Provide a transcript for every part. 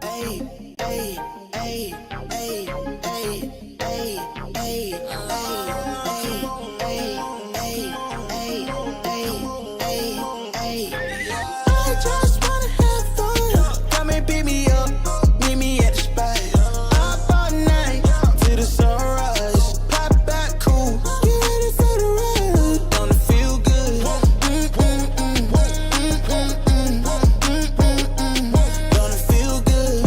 Ay, ay, ay, ay, ay, ay, ay, I just wanna have fun. Come and pick me up, meet me at the spot. Up all night till the sunrise. Pop back cool, get ready for the ride. Don't it feel good? Don't it feel good?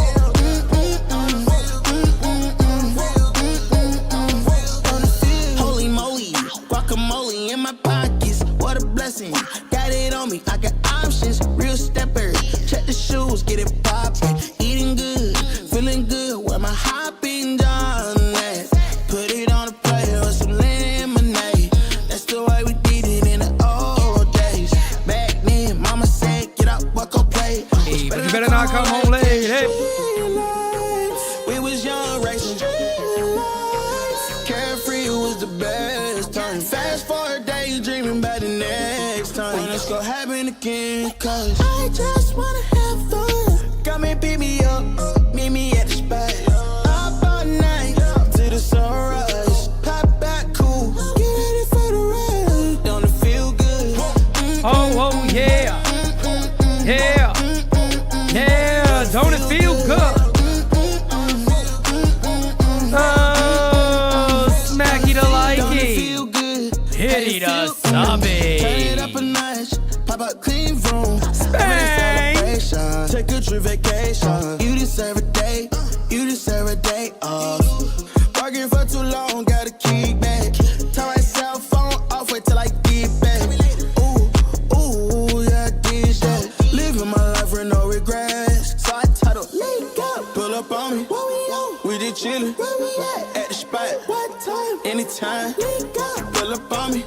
Don't it feel? Holy moly, guacamole in my pockets. What a blessing. Got it on me, I got options. Real stepper, check the shoes, get it poppin'. Eating good, feeling good. Where my hopping done at? Put it on a plate with some lemonade. That's the way we did it in the old days. Back then, mama said, get up, walk up, play. Hey, but you better not come home late. Hey. We was young, racing. Carefree was the best time. Fast forward days, dreaming about the next time. When it's gonna happen again, cause I just wanna have fun. Come and pick me up, meet me at the spot. Up all night, till the sunrise. Pop back cool, get ready for the ride. Don't it feel good? Oh, yeah. Yeah. Yeah. Don't it feel good? Oh, smacky to Don't it likey. feel good? Hitty to Turn it subby. up a notch, pop out clean room. Bang. Celebration. Take a trip vacation. You deserve a day, you deserve a day off. Working for too long, gotta keep back. Turn my cell phone off, wait till I get back. Ooh, yeah, I did that. Living my life with no regrets. So I titled, link up, pull up on me. We did chillin', at the spot. What time? Anytime. Link up, pull up on me.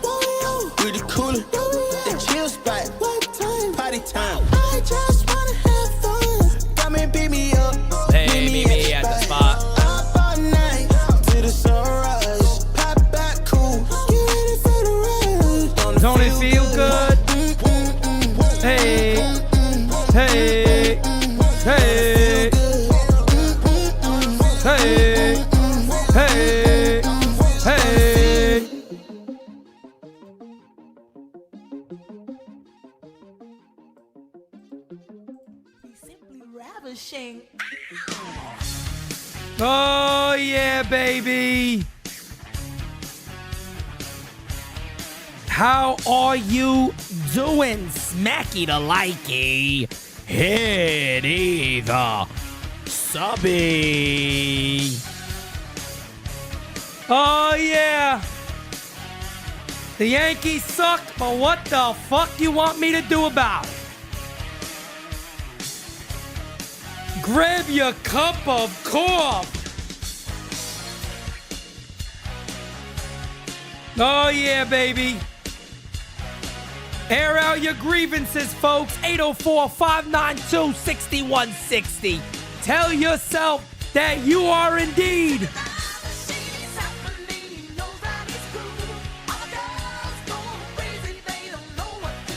We the coolin', the chill spot. What time? Party time. I just wanna have fun. Come and pick me up. Hey, meet me at the spot. Up all night till the sunrise. Pop back cool. Get ready for the ride. Don't it feel good? Hey. Hey. Hey. Hey. Hey. Hey. Simply ravishing. Oh, yeah, baby. How are you doing, smacky to likey? Hitty the subby. Oh, yeah. The Yankees suck, but what the fuck you want me to do about it? Grab your cup of coffee. Oh, yeah, baby. Air out your grievances, folks. 804-592-6160. Tell yourself that you are indeed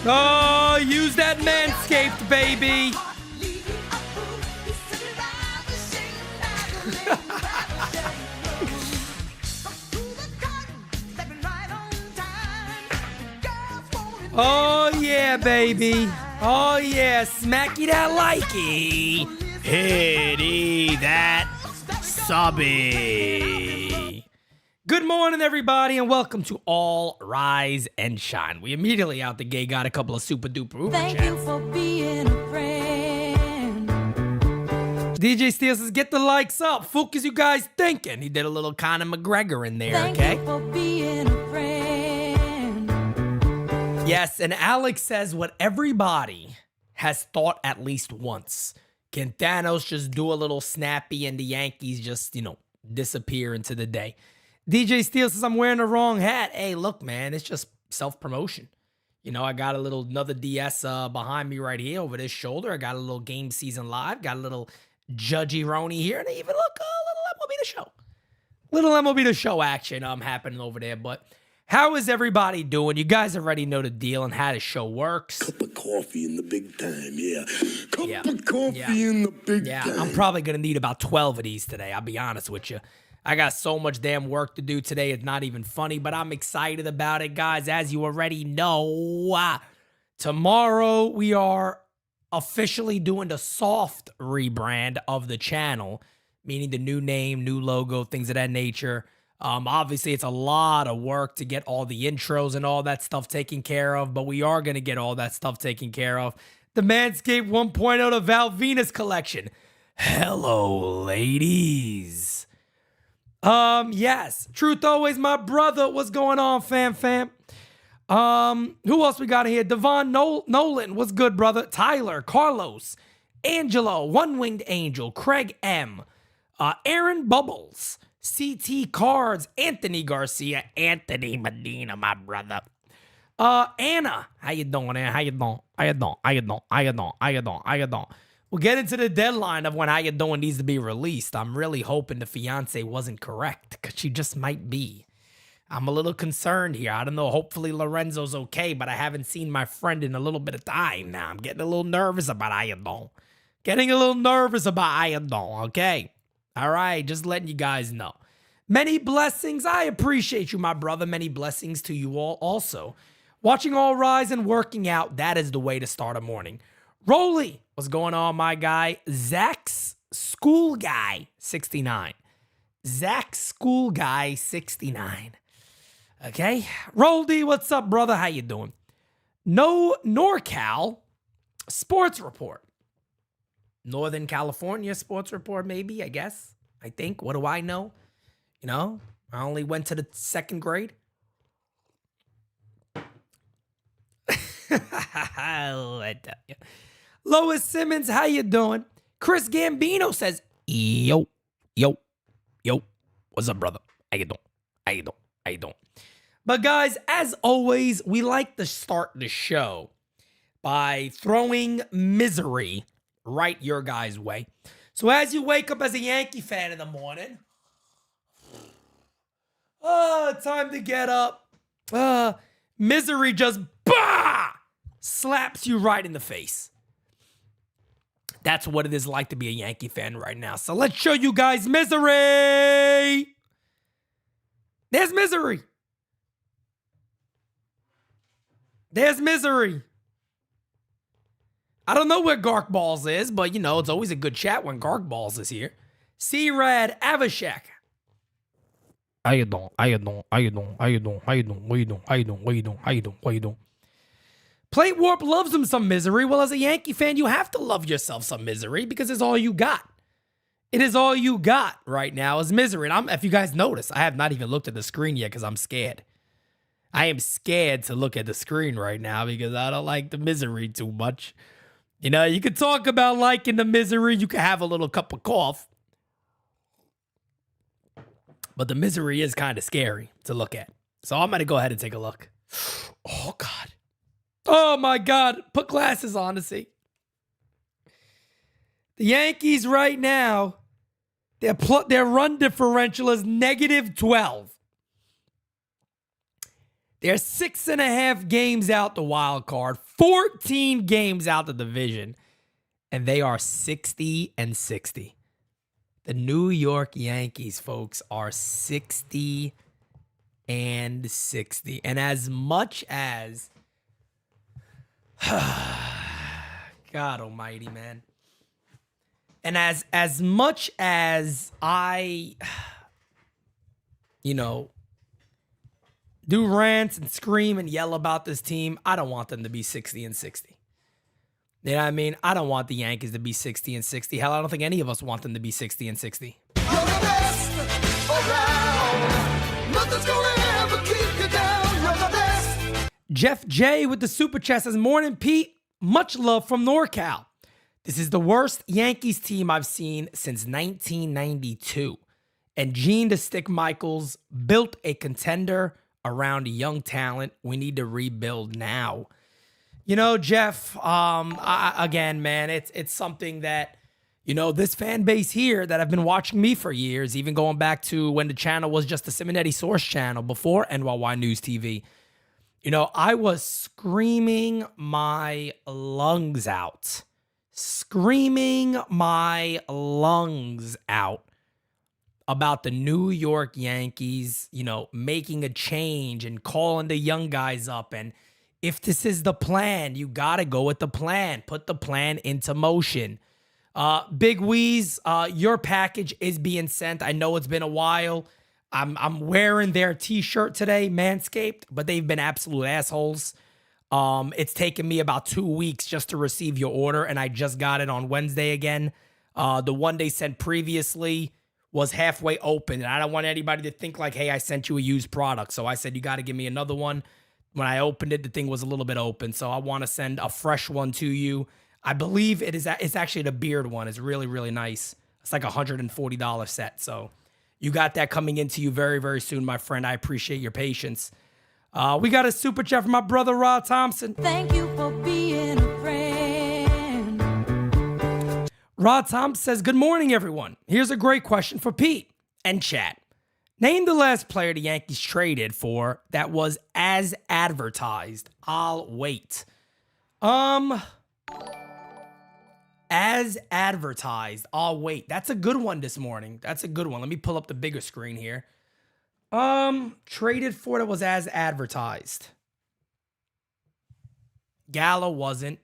oh, use that Manscaped, baby. Oh, yeah, baby. Oh, yeah. Smacky that likey. Hitty that subby. Good morning, everybody, and welcome to All Rise and Shine. We immediately out the gate got a couple of super duper Uber Thank chats. you for being a friend. DJ Steele says, get the likes up. Fuck is you guys thinking? He did a little Conor McGregor in there, Thank okay? you for being a friend. Yes, and Alex says what everybody has thought at least once. Can Thanos just do a little snappy and the Yankees just, disappear into the day? DJ Steele says, I'm wearing the wrong hat. Hey, look, man, it's just self-promotion. I got another DS behind me right here over this shoulder. I got a little Game Season Live. Got a little Judgy Roni here. And even, look, a little MLB The Show. Little MLB The Show action happening over there. But How is everybody doing? You guys already know the deal and how the show works. Cup of coffee in the big time, yeah. Cup Yeah. of coffee Yeah. in the big Yeah, time. I'm probably going to need about 12 of these today. I'll be honest with you. I got so much damn work to do today. It's not even funny, but I'm excited about it, guys. As you already know, tomorrow we are officially doing the soft rebrand of the channel, meaning the new name, new logo, things of that nature. Obviously, it's a lot of work to get all the intros and all that stuff taken care of, but we are going to get all that stuff taken care of. The Manscaped 1.0 to Val Venus collection. Hello, ladies. Yes. Truth always, my brother. What's going on, fam? Who else we got here? Devon Nolan. What's good, brother? Tyler, Carlos, Angelo, One Winged Angel, Craig M, Aaron Bubbles, CT Cards, Anthony Garcia, Anthony Medina, my brother. Anna, how you doing, Anna? How you doing? We'll get into the deadline of when How You Doing needs to be released. I'm really hoping the fiance wasn't correct, because she just might be. I'm a little concerned here. I don't know. Hopefully Lorenzo's okay, but I haven't seen my friend in a little bit of time now. I'm getting a little nervous about How You Doing. Okay? All right, just letting you guys know. Many blessings. I appreciate you, my brother. Many blessings to you all also. Watching All Rise and working out, that is the way to start a morning. Rolly, what's going on, my guy? Zach's School Guy 69. Zach School Guy 69. Okay. Roldy, what's up, brother? How you doing? No NorCal Sports Report. Northern California Sports Report, maybe, I guess. I think. What do I know? You know, I only went to the second grade. I tell you. Lois Simmons, how you doing? Chris Gambino says, yo. What's up, brother? How you doing? But guys, as always, we like to start the show by throwing misery right your guys' way. So as you wake up as a Yankee fan in the morning, time to get up. Misery just slaps you right in the face. That's what it is like to be a Yankee fan right now. So let's show you guys misery. There's misery. I don't know where Gark Balls is, but you know, it's always a good chat when Gark Balls is here. C-Rad Avishek. How you doing? Plate Warp loves him some misery. Well, as a Yankee fan, you have to love yourself some misery because it's all you got. It is all you got right now is misery. And if you guys notice, I have not even looked at the screen yet because I'm scared. I am scared to look at the screen right now because I don't like the misery too much. You know, you could talk about liking the misery. You could have a little cup of cough. But the misery is kind of scary to look at. So I'm going to go ahead and take a look. Oh, God. Oh, my God. Put glasses on to see. The Yankees right now, their run differential is -12. They're 6.5 games out the wild card, 14 games out the division, and they are 60-60. The New York Yankees, folks, are 60-60. And as much as God almighty, man. And as much as I, you know, do rants and scream and yell about this team, I don't want them to be 60-60. You know what I mean? I don't want the Yankees to be 60-60. Hell, I don't think any of us want them to be 60-60. Jeff J with the super chat says, "Morning, Pete. Much love from NorCal. This is the worst Yankees team I've seen since 1992. And Gene the Stick Michaels built a contender around young talent. We need to rebuild now." You know, Jeff, again, man, it's something that, You know, this fan base here that have been watching me for years, even going back to when the channel was just the Simonetti Source channel before NyynewsTV. You know, I was screaming my lungs out. Screaming my lungs out about the New York Yankees, you know, making a change and calling the young guys up. And if this is the plan, you got to go with the plan. Put the plan into motion. Big Weeze, your package is being sent. I know it's been a while. I'm wearing their t-shirt today, Manscaped, but they've been absolute assholes. It's taken me about 2 weeks just to receive your order, and I just got it on Wednesday again. The one they sent previously was halfway open, and I don't want anybody to think like, hey, I sent you a used product. So I said, you got to give me another one. When I opened it, the thing was a little bit open, so I want to send a fresh one to you. I believe it's actually the beard one. It's really, really nice. It's like a $140 set, so you got that coming into you very, very soon, my friend. I appreciate your patience. We got a super chat from my brother, Rod Thompson. Thank you for being a friend. Rod Thompson says, good morning, everyone. Here's a great question for Pete and chat. Name the last player the Yankees traded for that was as advertised. I'll wait. As advertised. I'll wait. That's a good one this morning. That's a good one. Let me pull up the bigger screen here. Traded for that was as advertised. Gallo wasn't.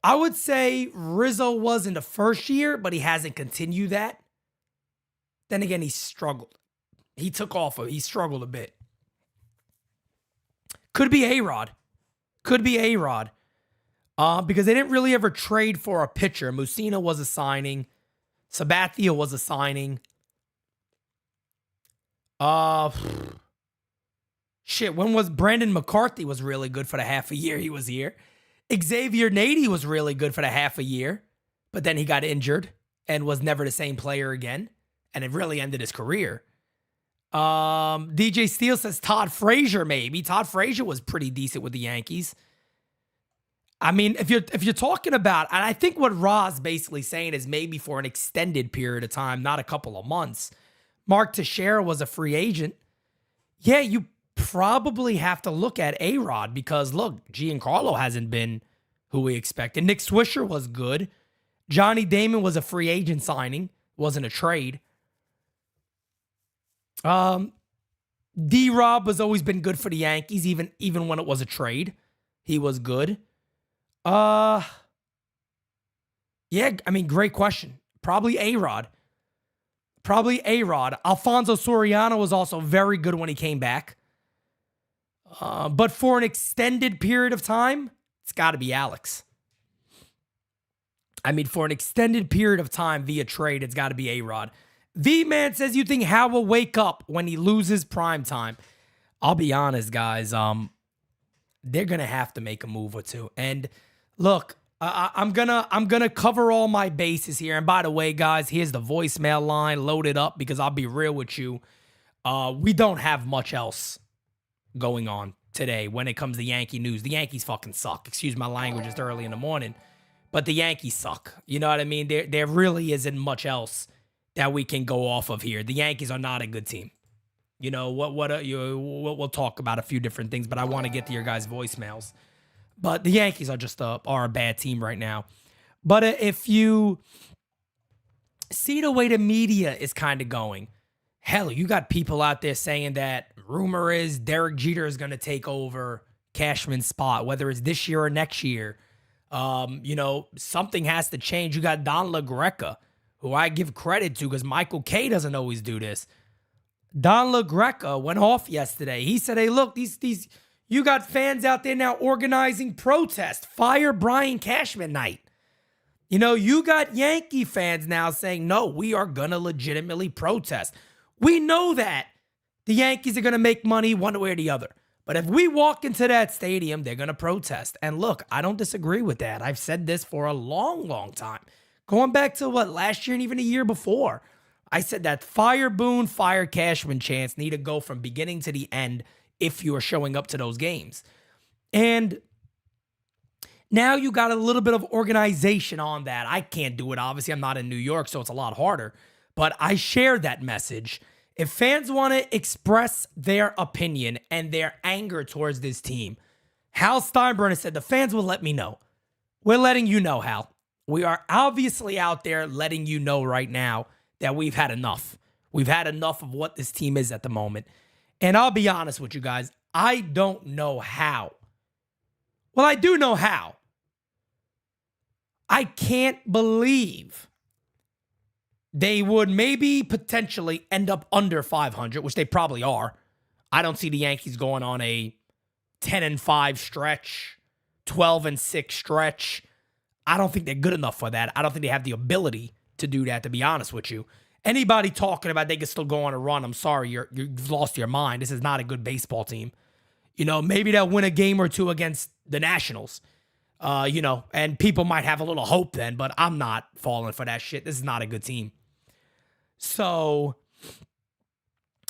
I would say Rizzo was in the first year, but he hasn't continued that. Then again, he struggled. He took off. He struggled a bit. Could be A-Rod. Could be A-Rod. Because they didn't really ever trade for a pitcher. Musina was a signing. Sabathia was a signing. Shit, when was Brandon McCarthy was really good for the half a year he was here. Xavier Nady was really good for the half a year, but then he got injured and was never the same player again, and it really ended his career. DJ Steele says Todd Frazier maybe. Todd Frazier was pretty decent with the Yankees. I mean, if you're talking about, and I think what Ra's basically saying is maybe for an extended period of time, not a couple of months. Mark Teixeira was a free agent. Yeah, you probably have to look at A-Rod because, look, Giancarlo hasn't been who we expected. Nick Swisher was good. Johnny Damon was a free agent signing. Wasn't a trade. D-Rob has always been good for the Yankees, even when it was a trade. He was good. Yeah, I mean, great question. Probably A-Rod. Alfonso Soriano was also very good when he came back. But for an extended period of time, it's got to be Alex. I mean, for an extended period of time via trade, it's got to be A-Rod. V-Man says, you think Hal will wake up when he loses prime time? I'll be honest, guys. They're going to have to make a move or two. And look, I'm gonna cover all my bases here. And by the way, guys, here's the voicemail line loaded up because I'll be real with you. We don't have much else going on today when it comes to Yankee news. The Yankees fucking suck. Excuse my language, it's early in the morning. But the Yankees suck. You know what I mean? There really isn't much else that we can go off of here. The Yankees are not a good team. You know, we'll talk about a few different things, but I want to get to your guys' voicemails. But the Yankees are just are a bad team right now. But if you see the way the media is kind of going, hell, you got people out there saying that rumor is Derek Jeter is going to take over Cashman's spot, whether it's this year or next year. You know, something has to change. You got Don LaGreca, who I give credit to because Michael Kay doesn't always do this. Don LaGreca went off yesterday. He said, hey, look, these you got fans out there now organizing protest. Fire Brian Cashman night. You know, you got Yankee fans now saying, no, we are going to legitimately protest. We know that the Yankees are going to make money one way or the other. But if we walk into that stadium, they're going to protest. And look, I don't disagree with that. I've said this for a long, long time. Going back to last year and even a year before. I said that fire Boone, fire Cashman chants need to go from beginning to the end if you are showing up to those games. And Now you got a little bit of organization on that. I can't do it. Obviously, I'm not in New York, so it's a lot harder. But I share that message. If fans want to express their opinion and their anger towards this team, Hal Steinbrenner said, the fans will let me know. We're letting you know, Hal. We are obviously out there letting you know right now that we've had enough. We've had enough of what this team is at the moment. And I'll be honest with you guys, I don't know how. Well, I do know how. I can't believe they would maybe potentially end up under 500, which they probably are. I don't see the Yankees going on a 10-5 stretch, 12-6 stretch. I don't think they're good enough for that. I don't think they have the ability to do that, to be honest with you. Anybody talking about they can still go on a run, I'm sorry, you've lost your mind. This is not a good baseball team. Maybe they'll win a game or two against the Nationals. And people might have a little hope then, but I'm not falling for that shit. This is not a good team. So,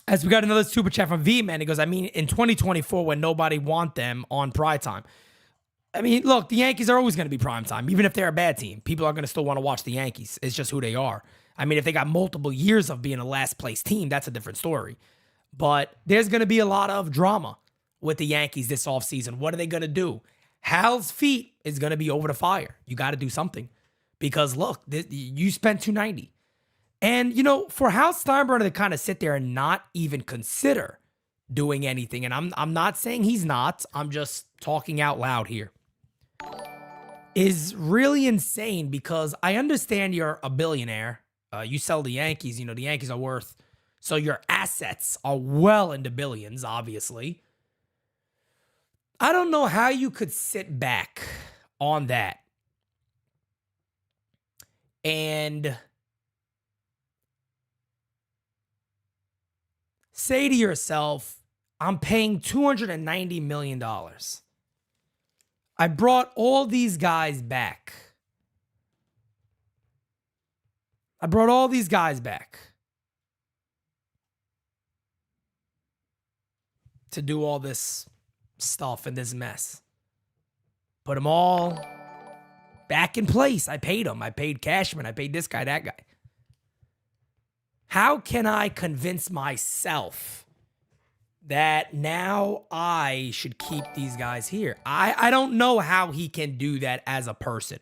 as we got another super chat from V-Man, he goes, in 2024 when nobody want them on prime time. Look, the Yankees are always going to be prime time. Even if they're a bad team, people are going to still want to watch the Yankees. It's just who they are. If they got multiple years of being a last place team, that's a different story. But there's going to be a lot of drama with the Yankees this offseason. What are they going to do? Hal's feet is going to be over the fire. You got to do something. Because, look, you spent $290. And, for Hal Steinbrenner to kind of sit there and not even consider doing anything, and I'm not saying he's not, I'm just talking out loud here, is really insane because I understand you're a billionaire. You sell the Yankees, the Yankees are worth, so your assets are well into billions, obviously. I don't know how you could sit back on that and say to yourself, I'm paying $290 million. I brought all these guys back. To do all this stuff and this mess. Put them all back in place. I paid them. I paid Cashman. I paid this guy, that guy. How can I convince myself that now I should keep these guys here? I don't know how he can do that as a person.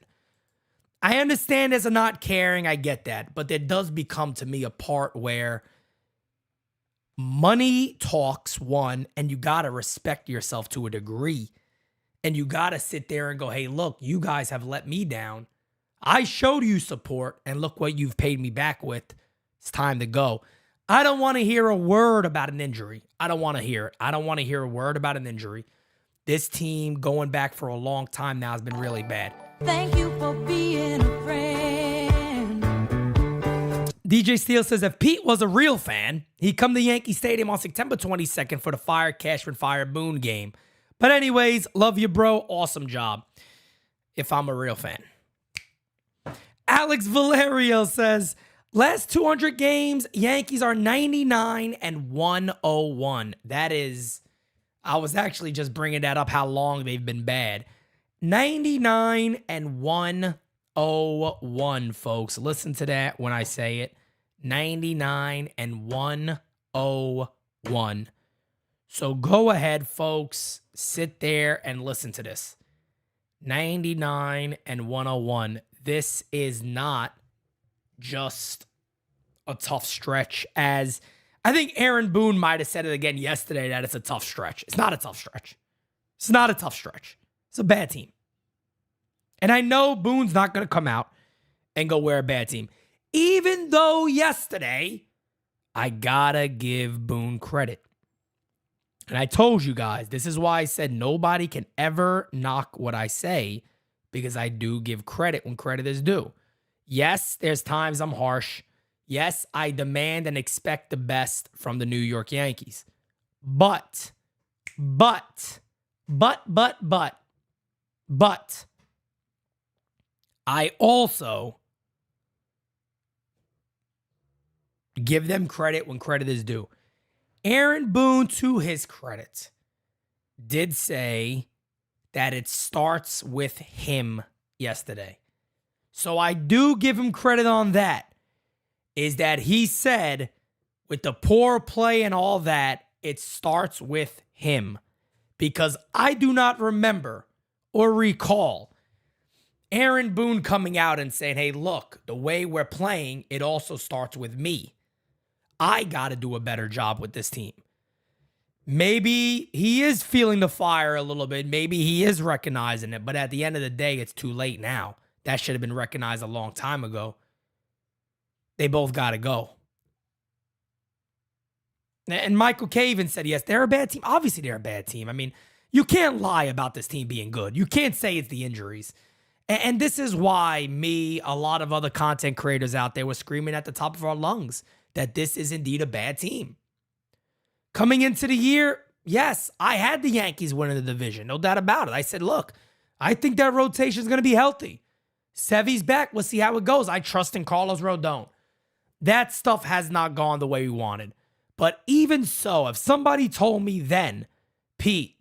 I understand as a not caring, I get that. But there does become to me a part where money talks, one, and you got to respect yourself to a degree. And you got to sit there and go, hey, look, you guys have let me down. I showed you support, and look what you've paid me back with. It's time to go. I don't want to hear a word about an injury. I don't want to hear it. I don't want to hear a word about an injury. This team going back for a long time now has been really bad. Thank you for being a friend. DJ Steele says, if Pete was a real fan, he'd come to Yankee Stadium on September 22nd for the Fire Cashman Fire Boone game. But anyways, love you, bro. Awesome job. If I'm a real fan. Alex Valerio says, last 200 games, Yankees are 99-101. That is, I was actually just bringing that up, how long they've been bad. 99-101, folks. Listen to that when I say it. 99-101. So go ahead, folks. Sit there and listen to this. 99-101. This is not just a tough stretch, as I think Aaron Boone might have said it again yesterday, that it's a tough stretch. It's not a tough stretch. It's not a tough stretch. It's a bad team. And I know Boone's not going to come out and go, we're a bad team. Even though yesterday, I gotta give Boone credit. And I told you guys, this is why I said nobody can ever knock what I say, because I do give credit when credit is due. Yes, there's times I'm harsh. Yes, I demand and expect the best from the New York Yankees. But, I also give them credit when credit is due. Aaron Boone, to his credit, did say that it starts with him yesterday. So I do give him credit on that, is that he said with the poor play and all that, it starts with him. Because I do not remember or recall Aaron Boone coming out and saying, hey, look, the way we're playing, it also starts with me. I got to do a better job with this team. Maybe he is feeling the fire a little bit. Maybe he is recognizing it. But at the end of the day, it's too late now. That should have been recognized a long time ago. They both got to go. And Michael K even said, yes, they're a bad team. Obviously, they're a bad team. I mean, you can't lie about this team being good. You can't say it's the injuries. And this is why me, a lot of other content creators out there were screaming at the top of our lungs that this is indeed a bad team. Coming into the year, yes, I had the Yankees winning the division. No doubt about it. I said, look, I think that rotation is going to be healthy. Sevy's back. We'll see how it goes. I trust in Carlos Rodon. That stuff has not gone the way we wanted. But even so, if somebody told me then, Pete,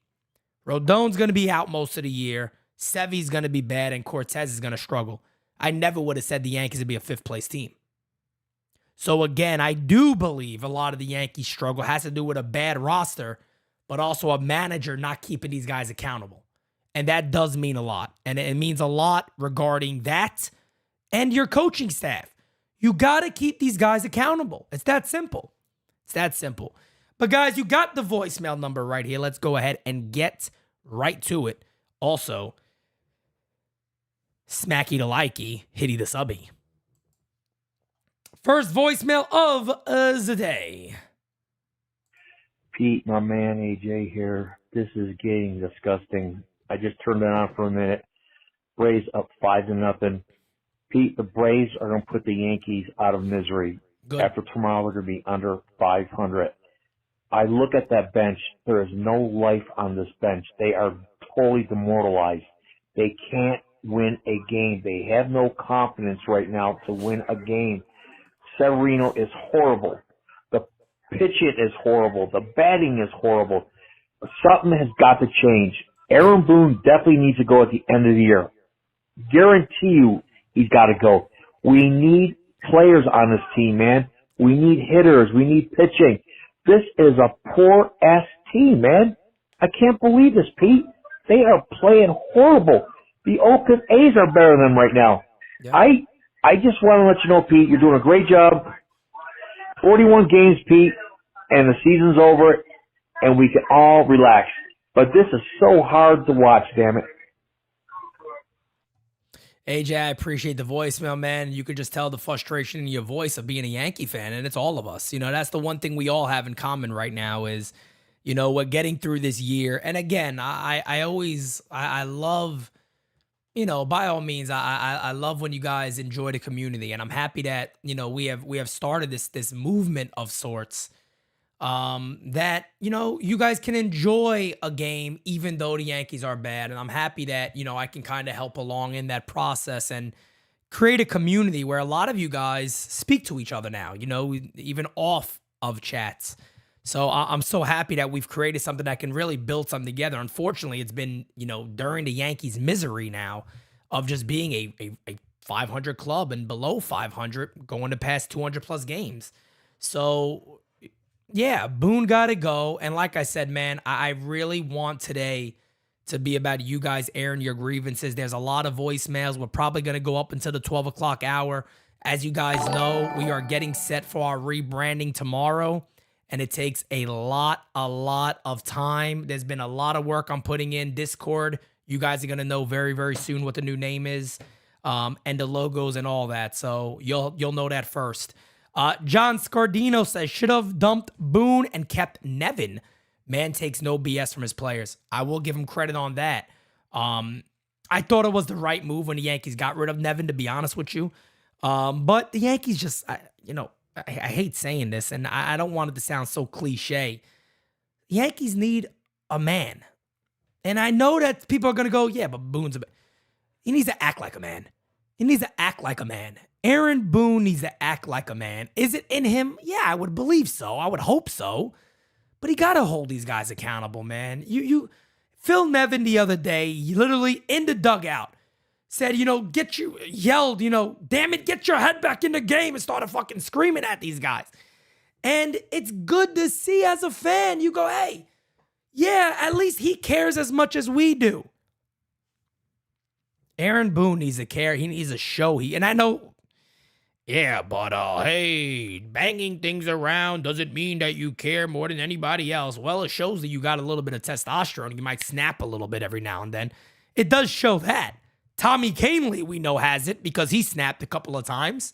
Rodon's going to be out most of the year, Sevy's going to be bad, and Cortez is going to struggle, I never would have said the Yankees would be a fifth-place team. So again, I do believe a lot of the Yankees struggle has to do with a bad roster, but also a manager not keeping these guys accountable. And that does mean a lot. And it means a lot regarding that and your coaching staff. You got to keep these guys accountable. It's that simple. It's that simple. But guys, you got the voicemail number right here. Let's go ahead and get right to it. Also, smacky to likey, hitty the subby. First voicemail of the day. Pete, my man, AJ here. This is getting disgusting. I just turned it on for a minute. Braves up 5-0. Pete, the Braves are going to put the Yankees out of misery. Good. After tomorrow, they're going to be under 500. I look at that bench. There is no life on this bench. They are totally demoralized. They can't win a game. They have no confidence right now to win a game. Severino is horrible. The pitching is horrible. The batting is horrible. Something has got to change. Aaron Boone definitely needs to go at the end of the year. Guarantee you he's got to go. We need players on this team, man. We need hitters. We need pitching. This is a poor-ass team, man. I can't believe this, Pete. They are playing horrible. The Oakland A's are better than them right now. Yeah. I just want to let you know, Pete, you're doing a great job. 41 games, Pete, and the season's over, and we can all relax. But this is so hard to watch, damn it. AJ, I appreciate the voicemail, man. You could just tell the frustration in your voice of being a Yankee fan, and it's all of us. You know, that's the one thing we all have in common right now is, you know, we're getting through this year. And again, I love, you know, by all means, I love when you guys enjoy the community, and I'm happy that, you know, we have started this movement of sorts, that, you know, you guys can enjoy a game even though the Yankees are bad. And I'm happy that, you know, I can kind of help along in that process and create a community where a lot of you guys speak to each other now, you know, even off of chats. So I'm so happy that we've created something that can really build something together. Unfortunately, it's been, you know, during the Yankees' misery now of just being a 500 club and below 500 going to past 200 plus games. So yeah, Boone got to go. And like I said, man, I really want today to be about you guys airing your grievances. There's a lot of voicemails. We're probably going to go up until the 12 o'clock hour. As you guys know, we are getting set for our rebranding tomorrow, and it takes a lot of time. There's been a lot of work I'm putting in. Discord, you guys are going to know very, very soon what the new name is, and the logos and all that. So you'll know that first. John Scardino says, should have dumped Boone and kept Nevin. Man takes no BS from his players. I will give him credit on that. I thought it was the right move when the Yankees got rid of Nevin, to be honest with you. But the Yankees just, I hate saying this, and I don't want it to sound so cliche. The Yankees need a man. And I know that people are going to go, yeah, but Boone's he needs to act like a man. He needs to act like a man. Aaron Boone needs to act like a man. Is it in him? Yeah, I would believe so. I would hope so. But he got to hold these guys accountable, man. Phil Nevin the other day, literally in the dugout, said, yelled, damn it, get your head back in the game, and started fucking screaming at these guys. And it's good to see as a fan. You go, hey, yeah, at least he cares as much as we do. Aaron Boone needs to care. He needs a show. And I know, yeah, but hey, banging things around doesn't mean that you care more than anybody else. Well, it shows that you got a little bit of testosterone. You might snap a little bit every now and then. It does show that. Tommy Canley, we know, has it because he snapped a couple of times.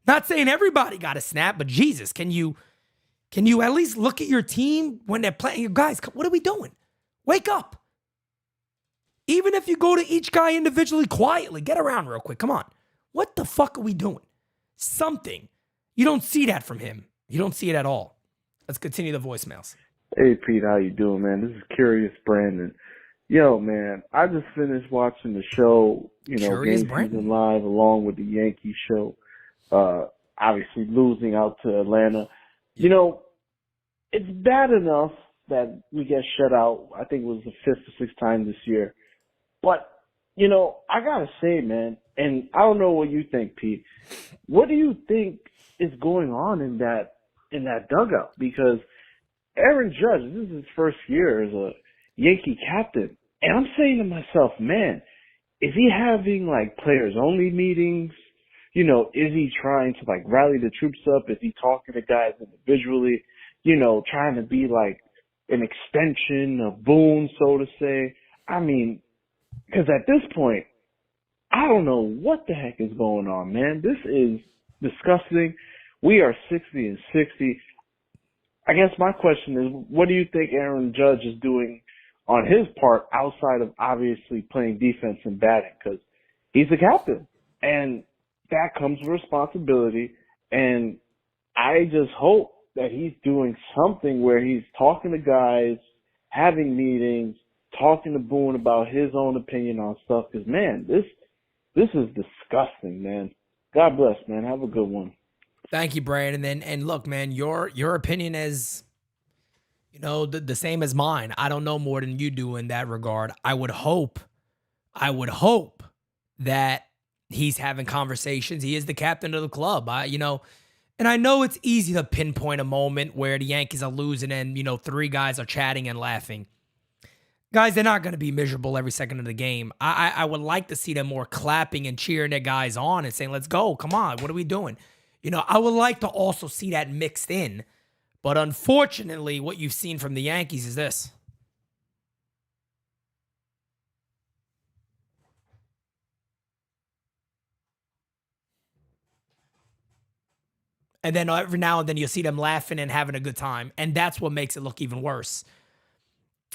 Not saying everybody got a snap, but Jesus, can you at least look at your team when they're playing? Guys, what are we doing? Wake up. Even if you go to each guy individually quietly, get around real quick. Come on. What the fuck are we doing? Something. You don't see that from him. You don't see it at all. Let's continue the voicemails. Hey, Pete, how you doing, man? This is Curious Brandon. Yo, man, I just finished watching the show, Curious Game Brandon. Season Live along with the Yankees show. Obviously losing out to Atlanta. It's bad enough that we get shut out. I think it was the 5th or 6th time this year. But, I gotta say, man, and I don't know what you think, Pete. What do you think is going on in that dugout? Because Aaron Judge, this is his first year as a Yankee captain. And I'm saying to myself, man, is he having players only meetings? Is he trying to rally the troops up? Is he talking to guys individually? Trying to be an extension of Boone, so to say. I mean, because at this point, I don't know what the heck is going on, man. This is disgusting. We are 60-60. I guess my question is, what do you think Aaron Judge is doing on his part outside of obviously playing defense and batting? Because he's the captain, and that comes with responsibility. And I just hope that he's doing something where he's talking to guys, having meetings, talking to Boone about his own opinion on stuff. Because, man, this is disgusting, man. God bless, man. Have a good one. Thank you, Brandon. And look, man, your opinion is, the same as mine. I don't know more than you do in that regard. I would hope that he's having conversations. He is the captain of the club. And I know it's easy to pinpoint a moment where the Yankees are losing and, 3 guys are chatting and laughing. Guys, they're not going to be miserable every second of the game. I would like to see them more clapping and cheering their guys on and saying, let's go. Come on. What are we doing? I would like to also see that mixed in. But unfortunately, what you've seen from the Yankees is this. And then every now and then you'll see them laughing and having a good time. And that's what makes it look even worse.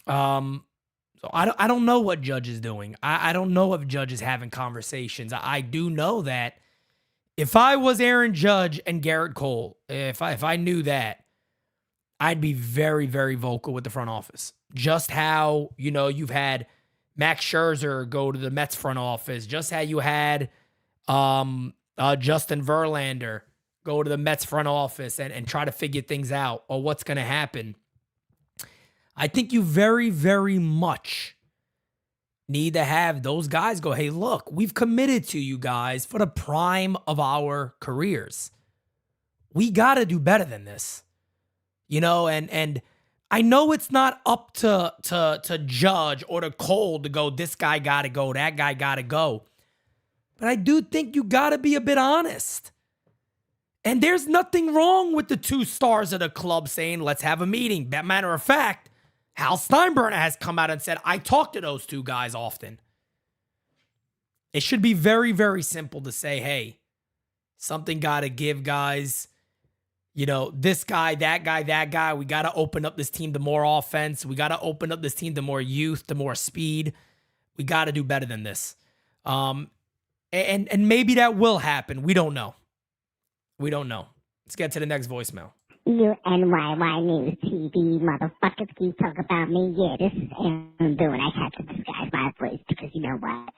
So I don't know what Judge is doing. I don't know if Judge is having conversations. I do know that if I was Aaron Judge and Garrett Cole, if I knew that, I'd be very, very vocal with the front office. Just how, you've had Max Scherzer go to the Mets front office. Just how you had Justin Verlander go to the Mets front office and try to figure things out or what's going to happen. I think you very, very much need to have those guys go, hey, look, we've committed to you guys for the prime of our careers. We got to do better than this. And I know it's not up to Judge or to Cole to go, this guy got to go, that guy got to go. But I do think you got to be a bit honest. And there's nothing wrong with the 2 stars of the club saying, let's have a meeting. Matter of fact, Hal Steinbrenner has come out and said, I talk to those 2 guys often. It should be very, very simple to say, hey, something got to give, guys. This guy, that guy, that guy. We got to open up this team to more offense. We got to open up this team to more youth, to more speed. We got to do better than this. And maybe that will happen. We don't know. Let's get to the next voicemail. You NyynewsTV motherfuckers keep talking about me. Yeah, this is Aaron Boone. I had to disguise my voice because you know what?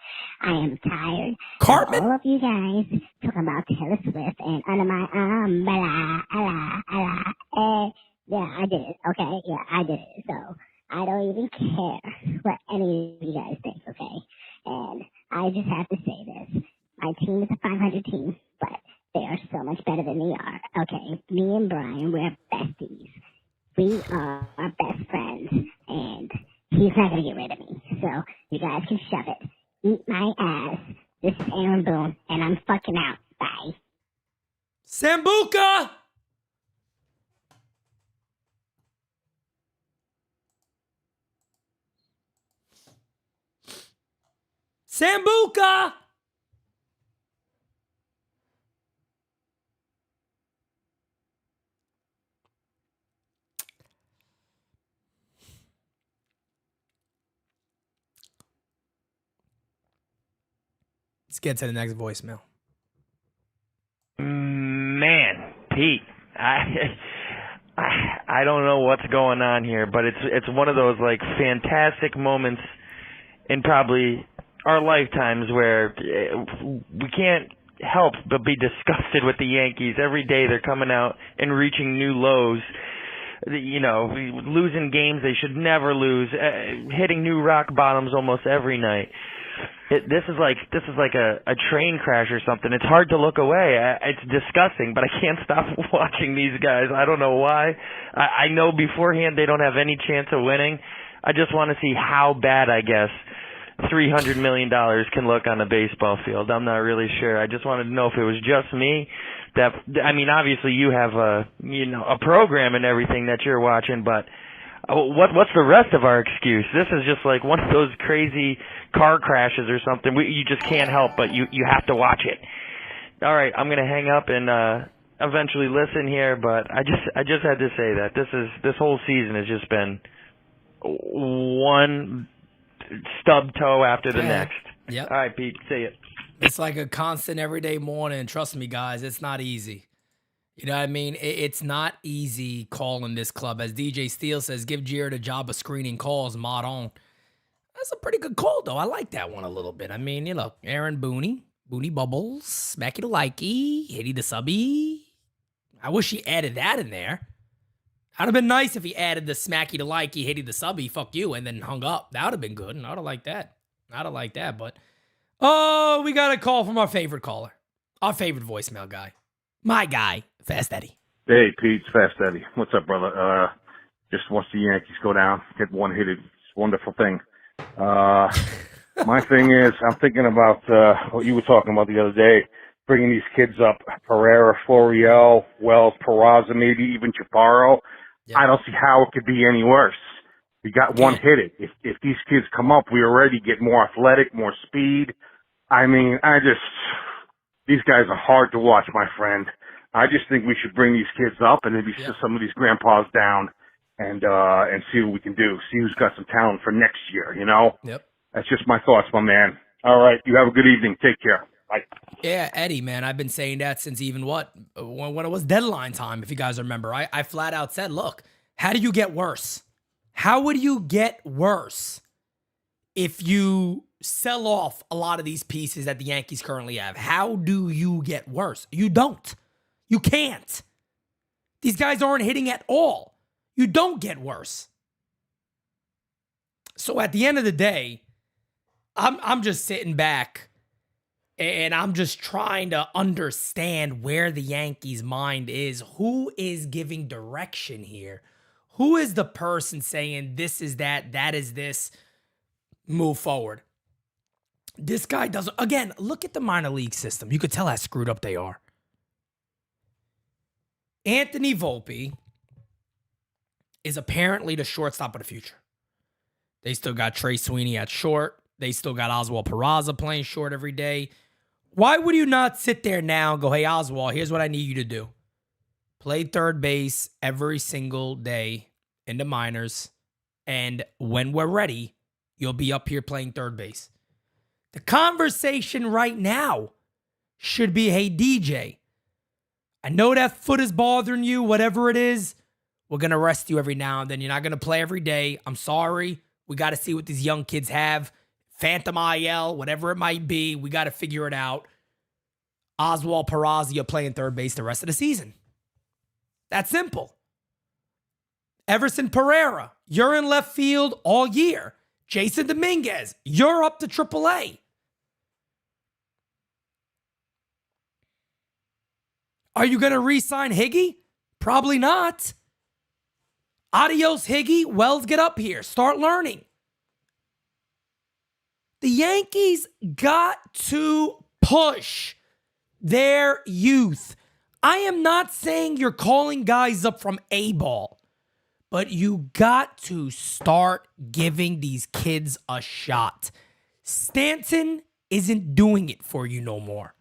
I am tired Cartman? of all of you guys talking about Taylor Swift and under my umbrella. Yeah, I did it. Okay, yeah, I did it. So I don't even care what any of you guys think, okay? And I just have to say this. My team is a 500 team, but they are so much better than we are, okay? Me and Brian, we're besties. We are best friends, and he's not going to get rid of me. So you guys can shove it. Eat my ass. This is Aaron Boone, and I'm fucking out. Bye. Sambuca! Sambuca! Let's get to the next voicemail. Man, Pete, I don't know what's going on here, but it's one of those like fantastic moments in probably our lifetimes where we can't help but be disgusted with the Yankees. Every day they're coming out and reaching new lows. You know, losing games they should never lose, hitting new rock bottoms almost every night. This is like a train crash or something. It's hard to look away. It's disgusting, but I can't stop watching these guys. I don't know why. I know beforehand they don't have any chance of winning. I just want to see how bad, I guess, $300 million can look on a baseball field. I'm not really sure. I just wanted to know if it was just me. I mean, obviously you have a program and everything that you're watching, but what's the rest of our excuse? This is just like one of those crazy car crashes or something. You just can't help but you have to watch it. All right, I'm gonna hang up and eventually listen here, but I just had to say that this whole season has just been one stub toe after the next. Yep. All right, Pete, see it. It's like a constant everyday morning. Trust me, guys, it's not easy. You know what I mean? It's not easy calling this club. As DJ Steele says, give Jared a job of screening calls, mod on. That's a pretty good call, though. I like that one a little bit. I mean, you know, Aaron Booney Bubbles, Smacky the Likey, Hitty the Subby. I wish he added that in there. That would have been nice if he added the Smacky the Likey, Hitty the Subby, fuck you, and then hung up. That would have been good. I would have liked that. But, oh, we got a call from our favorite caller. Our favorite voicemail guy. My guy, Fast Eddie. Hey, Pete, it's Fast Eddie. What's up, brother? Just watch the Yankees go down, get one hit. It's a wonderful thing. My thing is, I'm thinking about what you were talking about the other day, bringing these kids up, Pereira, Florial, Wells, Peraza, maybe even Chaparro. Yep. I don't see how it could be any worse. We got one hit it. If these kids come up, we already get more athletic, more speed. I mean, these guys are hard to watch, my friend. I just think we should bring these kids up and maybe sit some of these grandpas down and see what we can do. See who's got some talent for next year, you know? Yep. That's just my thoughts, my man. All right. You have a good evening. Take care. Bye. Yeah, Eddie, man, I've been saying that since even when it was deadline time, if you guys remember. I flat out said, look, how do you get worse? How would you get worse if you sell off a lot of these pieces that the Yankees currently have? How do you get worse? You don't. You can't. These guys aren't hitting at all. You don't get worse. So at the end of the day, I'm just sitting back and I'm just trying to understand where the Yankees' mind is. Who is giving direction here? Who is the person saying this is that is this, move forward? This guy doesn't. Again, look at the minor league system. You could tell how screwed up they are. Anthony Volpe is apparently the shortstop of the future. They still got Trey Sweeney at short. They still got Oswald Peraza playing short every day. Why would you not sit there now and go, hey, Oswald, here's what I need you to do. Play third base every single day in the minors. And when we're ready, you'll be up here playing third base. The conversation right now should be, hey, DJ, I know that foot is bothering you, whatever it is. We're going to rest you every now and then. You're not going to play every day. I'm sorry. We got to see what these young kids have. Phantom IL, whatever it might be. We got to figure it out. Oswald Peraza, you're playing third base the rest of the season. That's simple. Everson Pereira, you're in left field all year. Jason Dominguez, you're up to AAA. Are you going to re-sign Higgy? Probably not. Adios, Higgy. Wells, get up here. Start learning. The Yankees got to push their youth. I am not saying you're calling guys up from A-ball, but you got to start giving these kids a shot. Stanton isn't doing it for you no more.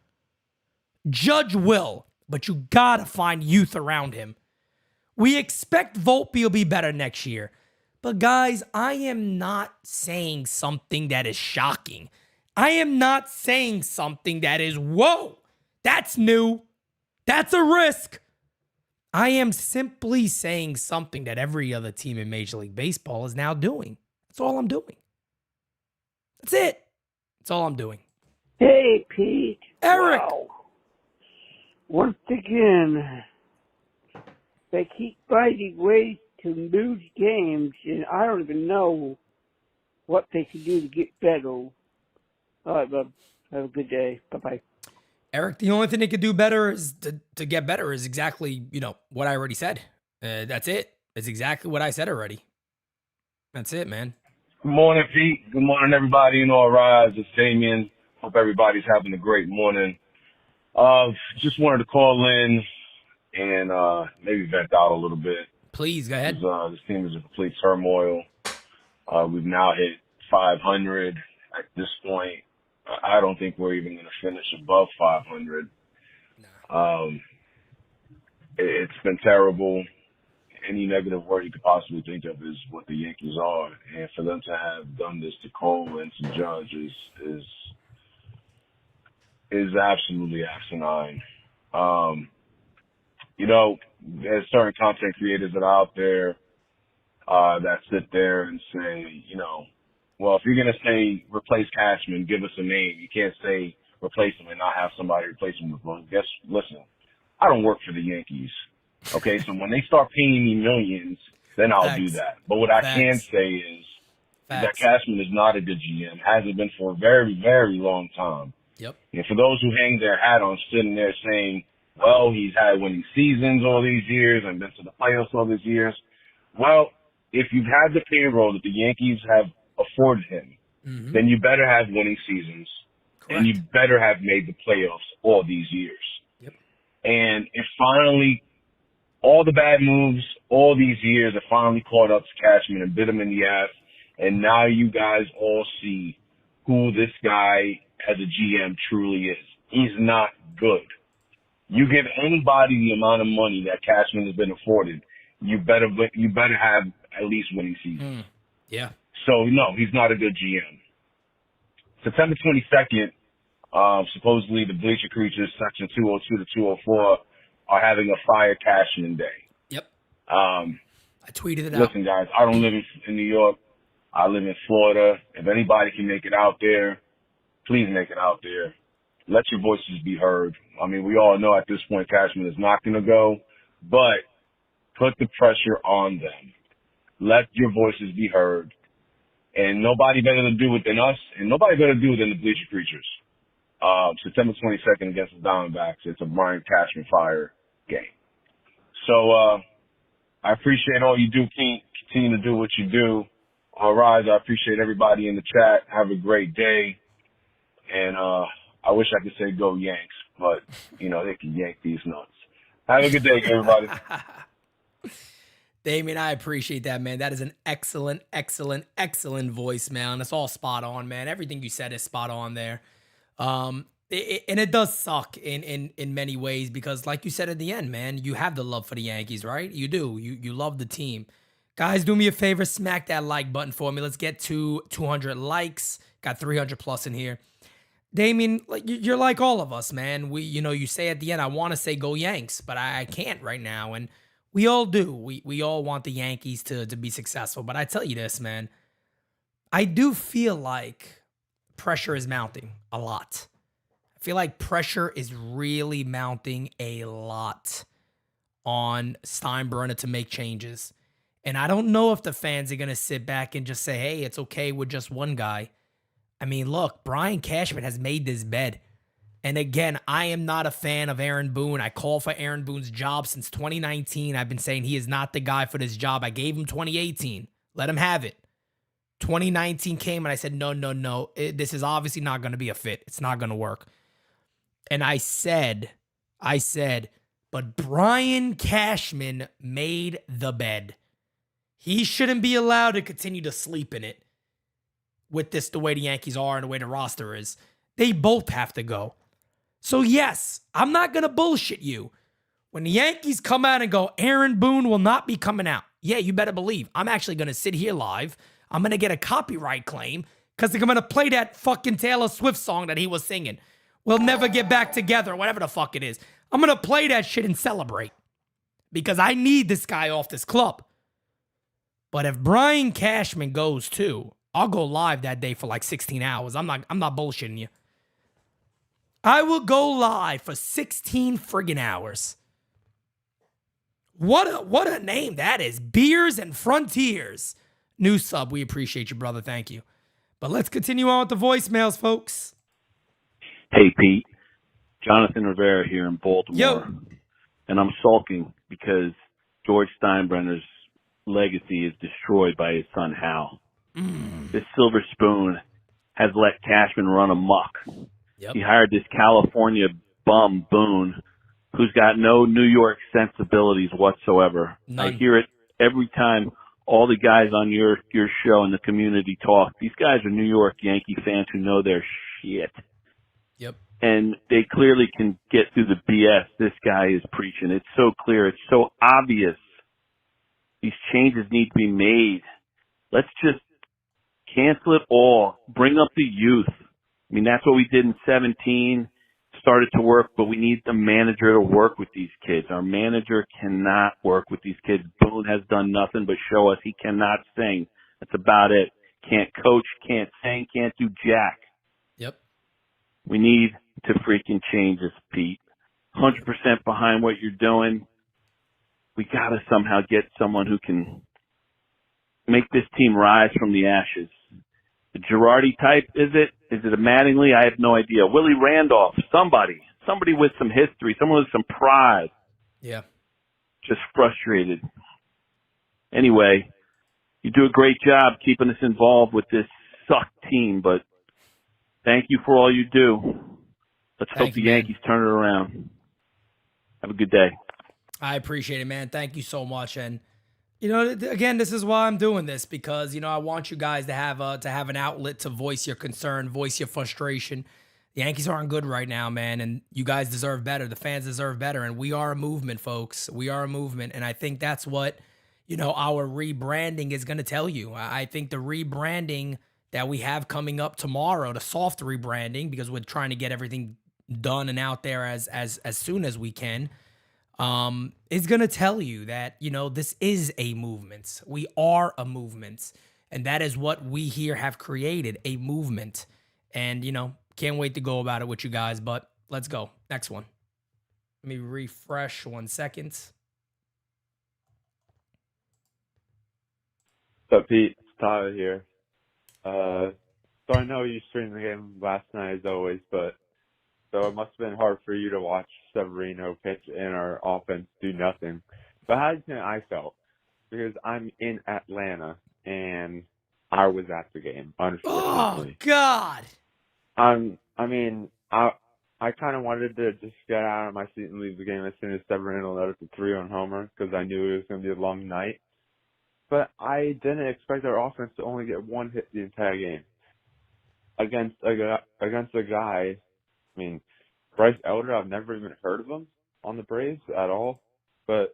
Judge will, but you gotta find youth around him. We expect Volpe will be better next year. But guys, I am not saying something that is shocking. I am not saying something that is, whoa, that's new. That's a risk. I am simply saying something that every other team in Major League Baseball is now doing. That's all I'm doing. That's it. That's all I'm doing. Hey, Pete. Eric. Wow. Once again, they keep finding ways to lose games, and I don't even know what they can do to get better. All right, bub. Have a good day. Bye-bye. Eric, the only thing they could do better is to get better is exactly, what I already said. That's it. It's exactly what I said already. That's it, man. Good morning, Pete. Good morning, everybody. All rise. It's Damien. Hope everybody's having a great morning. Just wanted to call in and maybe vent out a little bit. Please, go ahead. This team is in complete turmoil. We've now hit 500 at this point. I don't think we're even going to finish above 500. It's been terrible. Any negative word you could possibly think of is what the Yankees are. And for them to have done this to Cole and to Judge is absolutely asinine. There's certain content creators that are out there that sit there and say, well, if you're going to say replace Cashman, give us a name. You can't say replace him and not have somebody replace him with one. Listen, I don't work for the Yankees. Okay, so when they start paying me millions, then I'll do that. But what I can say is that Cashman is not a good GM, hasn't been for a very, very long time. Yep. And for those who hang their hat on sitting there saying, well, he's had winning seasons all these years and been to the playoffs all these years. Well, if you've had the payroll that the Yankees have afforded him, then you better have winning seasons. Correct. And you better have made the playoffs all these years. Yep. And it finally, all the bad moves, all these years, it finally caught up to Cashman and bit him in the ass. And now you guys all see who this guy as a GM truly is. He's not good. You give anybody the amount of money that Cashman has been afforded, you better have at least winning seasons. Yeah. So, no, he's not a good GM. September 22nd, supposedly the Bleacher Creatures, Section 202 to 204, are having a Fire Cashman Day. Yep. I tweeted it out. Listen, guys, I don't live in New York. I live in Florida. If anybody can make it out there, please make it out there. Let your voices be heard. I mean, we all know at this point Cashman is not going to go, but put the pressure on them. Let your voices be heard. And nobody better to do it than us, and nobody better to do it than the Bleacher Creatures. September 22nd against the Diamondbacks, it's a Brian Cashman Fire game. So I appreciate all you do, Pete. Continue to do what you do. All rise. I appreciate everybody in the chat. Have a great day. And I wish I could say go Yanks, but, they can yank these nuts. Have a good day, everybody. Damien, I appreciate that, man. That is an excellent, excellent, excellent voice, man. It's all spot on, man. Everything you said is spot on there. And it does suck in many ways because, like you said at the end, man, you have the love for the Yankees, right? You do. You love the team. Guys, do me a favor, smack that like button for me. Let's get to 200 likes. Got 300 plus in here. Damien, you're like all of us, man. You say at the end, I want to say go Yanks, but I can't right now. And we all do. We all want the Yankees to be successful. But I tell you this, man, I do feel like pressure is mounting a lot. I feel like pressure is really mounting a lot on Steinbrenner to make changes. And I don't know if the fans are going to sit back and just say, hey, it's okay with just one guy. I mean, look, Brian Cashman has made this bed. And again, I am not a fan of Aaron Boone. I call for Aaron Boone's job since 2019. I've been saying he is not the guy for this job. I gave him 2018. Let him have it. 2019 came and I said, no. This is obviously not going to be a fit. It's not going to work. And I said, but Brian Cashman made the bed. He shouldn't be allowed to continue to sleep in it with this, the way the Yankees are and the way the roster is. They both have to go. So yes, I'm not going to bullshit you. When the Yankees come out and go, Aaron Boone will not be coming out. Yeah, you better believe. I'm actually going to sit here live. I'm going to get a copyright claim because they're going to play that fucking Taylor Swift song that he was singing. We'll never get back together, whatever the fuck it is. I'm going to play that shit and celebrate because I need this guy off this club. But if Brian Cashman goes too, I'll go live that day for like 16 hours. I'm not bullshitting you. I will go live for 16 friggin' hours. What a name that is. Beers and Frontiers. New sub. We appreciate you, brother. Thank you. But let's continue on with the voicemails, folks. Hey, Pete. Jonathan Rivera here in Baltimore. Yo. And I'm sulking because George Steinbrenner's legacy is destroyed by his son, Hal. This silver spoon has let Cashman run amok. Yep. He hired this California bum, Boone, who's got no New York sensibilities whatsoever. None. I hear it every time all the guys on your show in the community talk. These guys are New York Yankee fans who know their shit. Yep. And they clearly can get through the BS this guy is preaching. It's so clear. It's so obvious. These changes need to be made. Let's just cancel it all. Bring up the youth. I mean, that's what we did in 17. Started to work, but we need the manager to work with these kids. Our manager cannot work with these kids. Boone has done nothing but show us he cannot sing. That's about it. Can't coach, can't sing, can't do jack. Yep. We need to freaking change this, Pete. 100% behind what you're doing. We got to somehow get someone who can make this team rise from the ashes. The Girardi type, is it? Is it a Mattingly? I have no idea. Willie Randolph, somebody with some history, someone with some pride. Yeah. Just frustrated. Anyway, you do a great job keeping us involved with this suck team, but thank you for all you do. Let's hope the Yankees turn it around. Have a good day. I appreciate it, man. Thank you so much. And, you know, again, this is why I'm doing this because, you know, I want you guys to have an outlet to voice your concern, voice your frustration. The Yankees aren't good right now, man, and you guys deserve better. The fans deserve better, and we are a movement, folks. We are a movement, and I think that's what, you know, our rebranding is going to tell you. I think the rebranding that we have coming up tomorrow, the soft rebranding, because we're trying to get everything done and out there as soon as we can, is going to tell you that, you know, this is a movement. We are a movement. And that is what we here have created, a movement. And, you know, can't wait to go about it with you guys, but let's go. Next one. Let me refresh 1 second. What's up, Pete? It's Tyler here. So I know you streamed the game last night as always, but so it must have been hard for you to watch Severino pitch and our offense do nothing. But how do you think I felt? Because I'm in Atlanta and I was at the game, unfortunately. Oh, God. I kind of wanted to just get out of my seat and leave the game as soon as Severino let up the 3-run homer because I knew it was going to be a long night. But I didn't expect our offense to only get one hit the entire game against a guy. I mean, Bryce Elder, I've never even heard of him on the Braves at all, but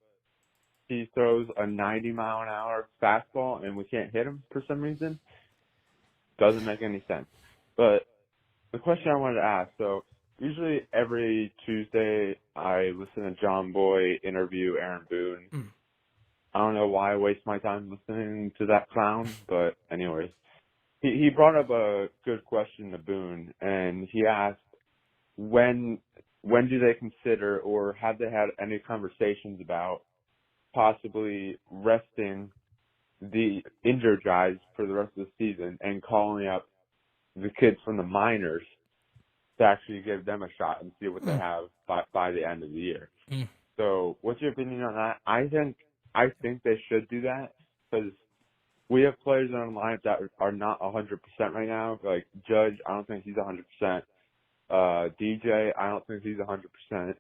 he throws a 90-mile-an-hour fastball and we can't hit him for some reason. Doesn't make any sense. But the question I wanted to ask, so usually every Tuesday I listen to John Boy interview Aaron Boone. I don't know why I waste my time listening to that clown, but anyways. He brought up a good question to Boone, and he asked, when do they consider or have they had any conversations about possibly resting the injured guys for the rest of the season and calling up the kids from the minors to actually give them a shot and see what they have by the end of the year. So what's your opinion on that? I think they should do that because we have players on the lineup that are not 100% right now. Like Judge, I don't think he's 100%. DJ, I don't think he's 100%. And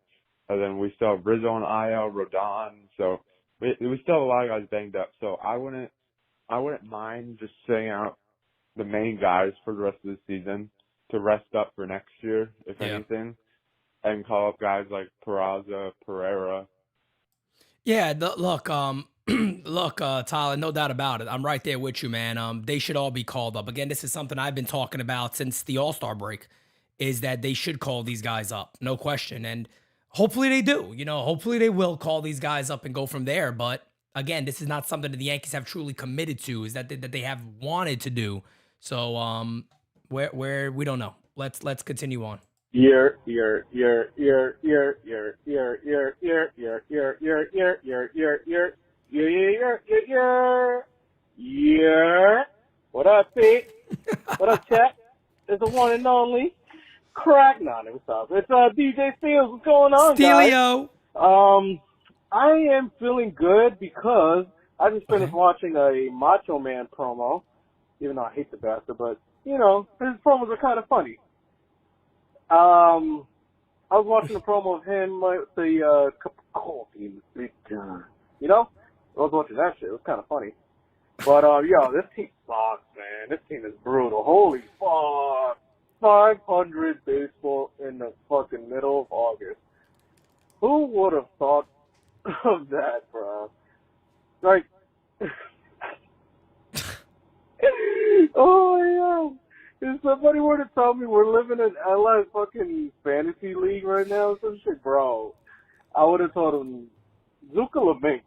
then we still have Rizzo on IL, Rodon. So we still have a lot of guys banged up. So I wouldn't mind just sitting out the main guys for the rest of the season to rest up for next year, if anything, and call up guys like Peraza, Pereira. Yeah, look, Tyler, no doubt about it. I'm right there with you, man. They should all be called up. Again, this is something I've been talking about since the All-Star break, is that they should call these guys up, no question. And hopefully they do. Hopefully they will call these guys up and go from there. But again, this is not something that the Yankees have truly committed to, is that they have wanted to do. So where we don't know. Let's continue on. Yeah. What up, Pete? What up, chat? It's the one and only Crack. No, what's up? It's DJ Steels. What's going on, Steelio. guys? I am feeling good because I just finished watching a Macho Man promo, even though I hate the bastard, but his promos are kind of funny. I was watching the promo of him with the cup of coffee in the big time. I was watching that shit. It was kind of funny. But, this team sucks, man. This team is brutal. Holy fuck. 500 baseball in the fucking middle of August. Who would have thought of that, bro? Like, oh, yeah. If somebody were to tell me we're living in LA fucking fantasy league right now or some shit, bro, I would have told him Zuka LeMink.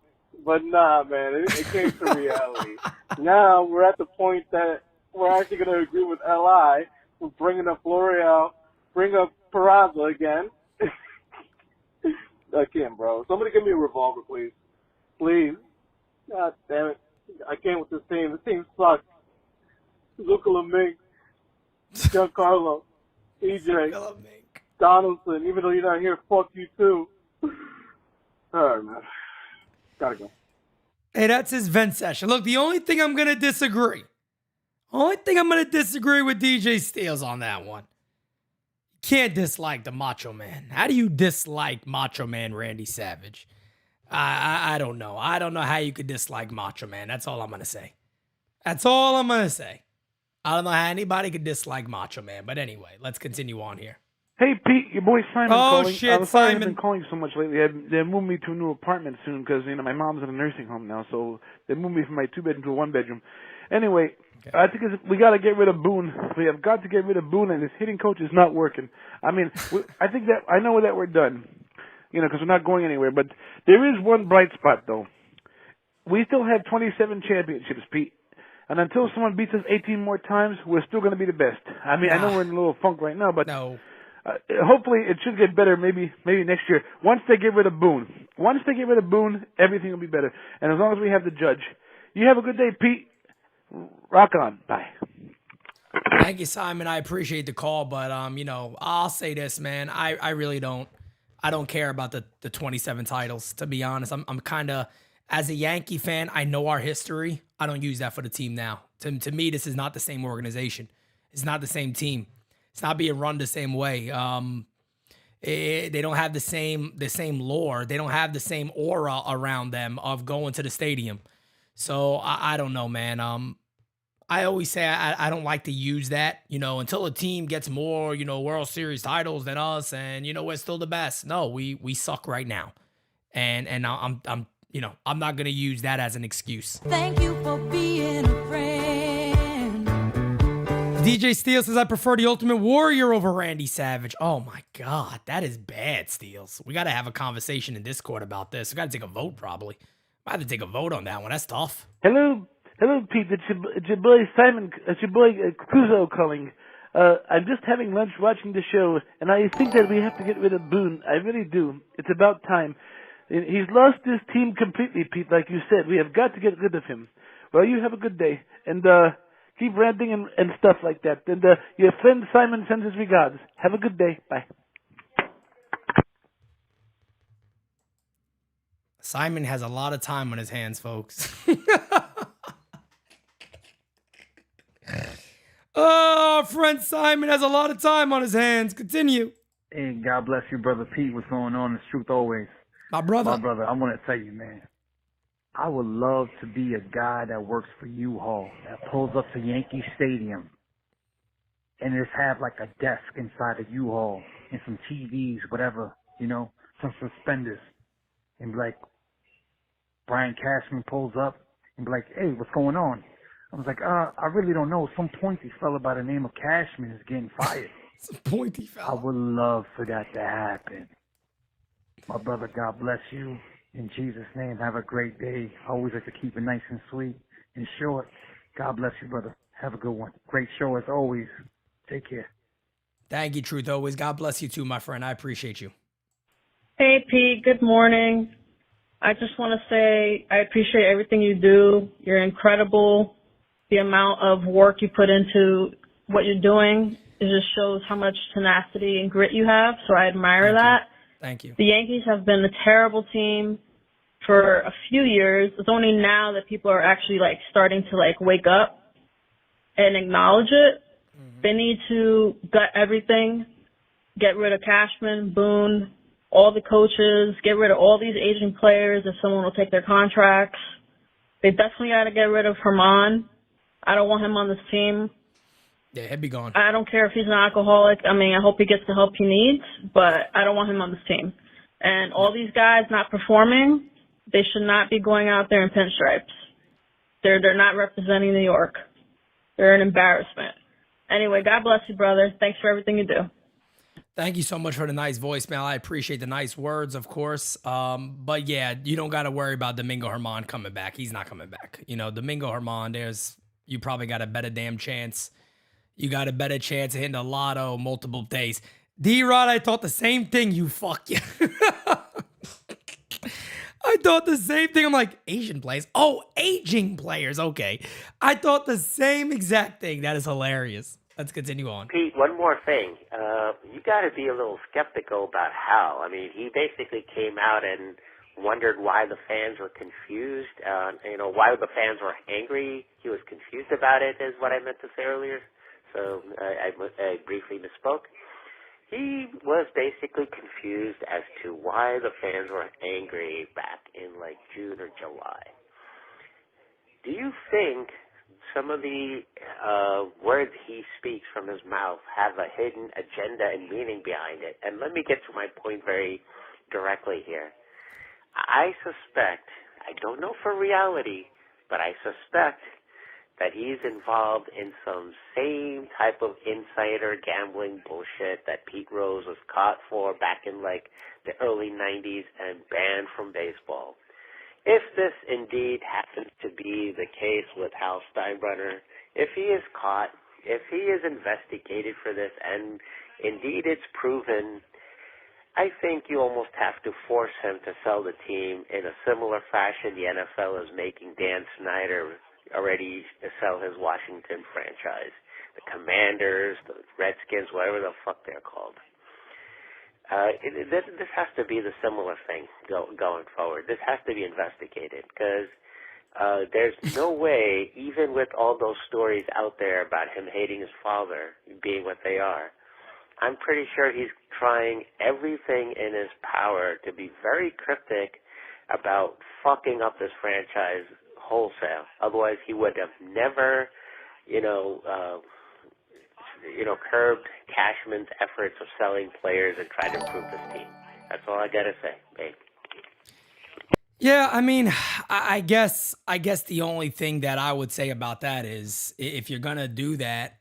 But nah, man, it came to reality. Now we're at the point that we're actually going to agree with LI. We're bringing up L'Oreal, bring up Peraza again. I can't, bro. Somebody give me a revolver, please. Please. God damn it. I can't with this team. This team sucks. Zuka LeMink, Giancarlo, EJ, Donaldson, even though you're not here, fuck you too. All right, man. Gotta go. Hey, that's his vent session. Look, the only thing I'm going to disagree with DJ Steels on that one. You can't dislike the Macho Man. How do you dislike Macho Man Randy Savage? I don't know. I don't know how you could dislike Macho Man. That's all I'm going to say. That's all I'm going to say. I don't know how anybody could dislike Macho Man. But anyway, let's continue on here. Hey, Pete, your boy Simon calling. Shit, I'm sorry Simon. I've been calling so much lately. They moved me to a new apartment soon because, my mom's in a nursing home now, so they moved me from my 2-bedroom to a 1-bedroom. Anyway, I think we got to get rid of Boone. We have got to get rid of Boone, and his hitting coach is not working. I mean, I think that I know that we're done, because we're not going anywhere. But there is one bright spot, though. We still have 27 championships, Pete. And until someone beats us 18 more times, we're still going to be the best. I mean, I know we're in a little funk right now, but hopefully it should get better maybe next year. Once they get rid of Boone, everything will be better. And as long as we have the Judge. You have a good day, Pete. Rock on. Bye. Thank you, Simon. I appreciate the call, but I'll say this, man. I really don't. I don't care about the 27 titles, to be honest. I'm kind of, as a Yankee fan, I know our history. I don't use that for the team now. To me, this is not the same organization. It's not the same team. It's not being run the same way. They don't have the same lore. They don't have the same aura around them of going to the stadium. So I don't know, man. I always say I don't like to use that, until a team gets more, World Series titles than us, and we're still the best. No, we suck right now, and I'm not gonna use that as an excuse. Thank you for being a friend. DJ Steele says I prefer the Ultimate Warrior over Randy Savage. Oh my God, that is bad, Steels. We got to have a conversation in Discord about this. We got to take a vote, probably. I have to take a vote on that one. That's tough. Hello, Pete. It's your boy Simon. It's your boy Cuso calling. I'm just having lunch watching the show, and I think that we have to get rid of Boone. I really do. It's about time. He's lost his team completely, Pete, like you said. We have got to get rid of him. Well, you have a good day, and keep ranting and stuff like that. And your friend Simon sends his regards. Have a good day. Bye. Simon has a lot of time on his hands, folks. Oh, friend Simon has a lot of time on his hands. Continue. Hey, God bless you, Brother Pete. What's going on? It's truth always. My brother. I want to tell you, man. I would love to be a guy that works for U-Haul, that pulls up to Yankee Stadium and just have like a desk inside of U-Haul and some TVs, whatever, some suspenders. And be like, Brian Cashman pulls up and be like, hey, what's going on? I was like, I really don't know. Some pointy fella by the name of Cashman is getting fired. Some pointy fella. I would love for that to happen. My brother, God bless you. In Jesus' name, have a great day. I always like to keep it nice and sweet and short. God bless you, brother. Have a good one. Great show as always. Take care. Thank you, Truth Always. God bless you too, my friend. I appreciate you. Hey, Pete. Good morning. I just want to say I appreciate everything you do. You're incredible. The amount of work you put into what you're doing, it just shows how much tenacity and grit you have. So I admire that. Thank you. The Yankees have been a terrible team for a few years. It's only now that people are actually starting to wake up and acknowledge it. Mm-hmm. They need to gut everything, get rid of Cashman, Boone, all the coaches, get rid of all these aging players if someone will take their contracts. They definitely got to get rid of Herman. I don't want him on this team. Yeah, he'd be gone. I don't care if he's an alcoholic. I mean, I hope he gets the help he needs, but I don't want him on this team. And all these guys not performing, they should not be going out there in pinstripes. They're not representing New York. They're an embarrassment. Anyway, God bless you, brother. Thanks for everything you do. Thank you so much for the nice voicemail. I appreciate the nice words, of course. But yeah, you don't got to worry about Domingo Herman coming back. He's not coming back. Domingo Herman, you probably got a better damn chance. You got a better chance of hitting the lotto multiple days. D-Rod, I thought the same thing, you fuck you. I thought the same thing. I'm like, Asian players? Oh, aging players. Okay. I thought the same exact thing. That is hilarious. Let's continue on. Pete, one more thing. You got to be a little skeptical about Hal. I mean, he basically came out and wondered why the fans were confused. Why the fans were angry. He was confused about it, is what I meant to say earlier. So I briefly misspoke. He was basically confused as to why the fans were angry back in June or July. Do you think some of the words he speaks from his mouth have a hidden agenda and meaning behind it? And let me get to my point very directly here. I suspect, I don't know for reality, but I suspect that he's involved in some same type of insider gambling bullshit that Pete Rose was caught for back in the early 90s and banned from baseball. If this indeed happens to be the case with Hal Steinbrenner, if he is caught, if he is investigated for this and indeed it's proven, I think you almost have to force him to sell the team in a similar fashion the NFL is making Dan Snyder already sell his Washington franchise. The Commanders, the Redskins, whatever the fuck they're called. This has to be the similar thing going forward. This has to be investigated because there's no way, even with all those stories out there about him hating his father being what they are, I'm pretty sure he's trying everything in his power to be very cryptic about fucking up this franchise wholesale. Otherwise, he would have never, curbed Cashman's efforts of selling players and trying to improve this team. That's all I gotta say, babe. Yeah, I mean, I guess the only thing that I would say about that is if you're gonna do that,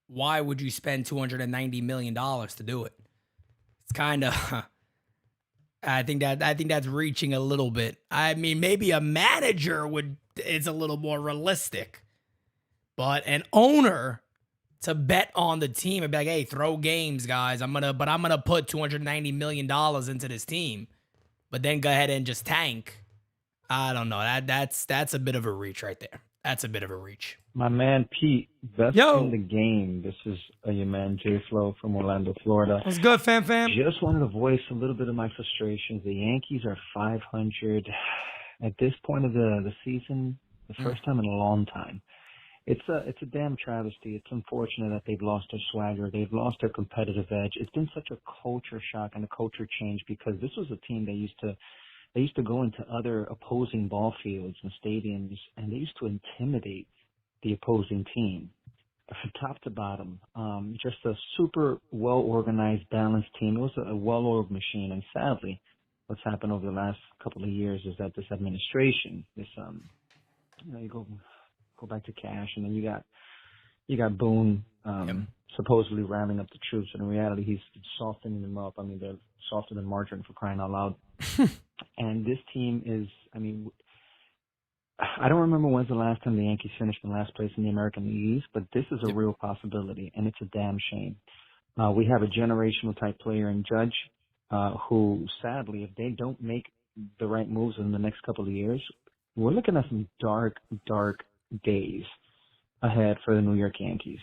why would you spend $290 million to do it? It's kind of. I think that's reaching a little bit. I mean, maybe a manager is a little more realistic, but an owner to bet on the team and be like, hey, throw games, guys. I'm gonna put $290 million into this team, but then go ahead and just tank. I don't know. That's a bit of a reach right there. That's a bit of a reach. My man Pete, best Yo. in the game. This is your man J Flow from Orlando, Florida. What's good, fam? Just wanted to voice a little bit of my frustrations. The Yankees are 500 at this point of the season, the first time in a long time. It's a damn travesty. It's unfortunate that they've lost their swagger. They've lost their competitive edge. It's been such a culture shock and a culture change because this was a team that used to go into other opposing ball fields and stadiums, and they used to intimidate the opposing team from top to bottom. Just a super well-organized, balanced team. It was a well-oiled machine, and sadly, what's happened over the last couple of years is that this administration, you go back to Cash, and then you got Boone supposedly rallying up the troops, and in reality, he's softening them up. I mean, they're softer than margarine, for crying out loud. And this team is, I mean, I don't remember when's the last time the Yankees finished in last place in the American League East, but this is a real possibility, and it's a damn shame. We have a generational type player in Judge, who sadly, if they don't make the right moves in the next couple of years, we're looking at some dark, dark days ahead for the New York Yankees.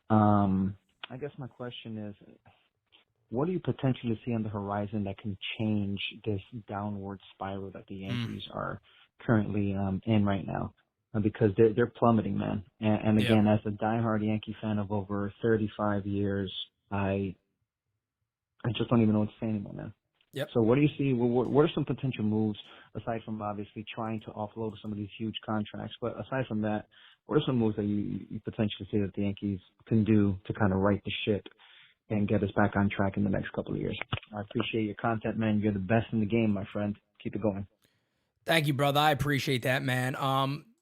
I guess my question is, what do you potentially see on the horizon that can change this downward spiral that the Yankees are currently in right now? Because they're plummeting, man. And again, as a diehard Yankee fan of over 35 years, I just don't even know what to say anymore, man. Yep. So what do you see? What are some potential moves, aside from obviously trying to offload some of these huge contracts? But aside from that, what are some moves that you potentially see that the Yankees can do to kind of right the ship and get us back on track in the next couple of years? I appreciate your content, man. You're the best in the game, my friend. Keep it going. Thank you, brother. I appreciate that, man.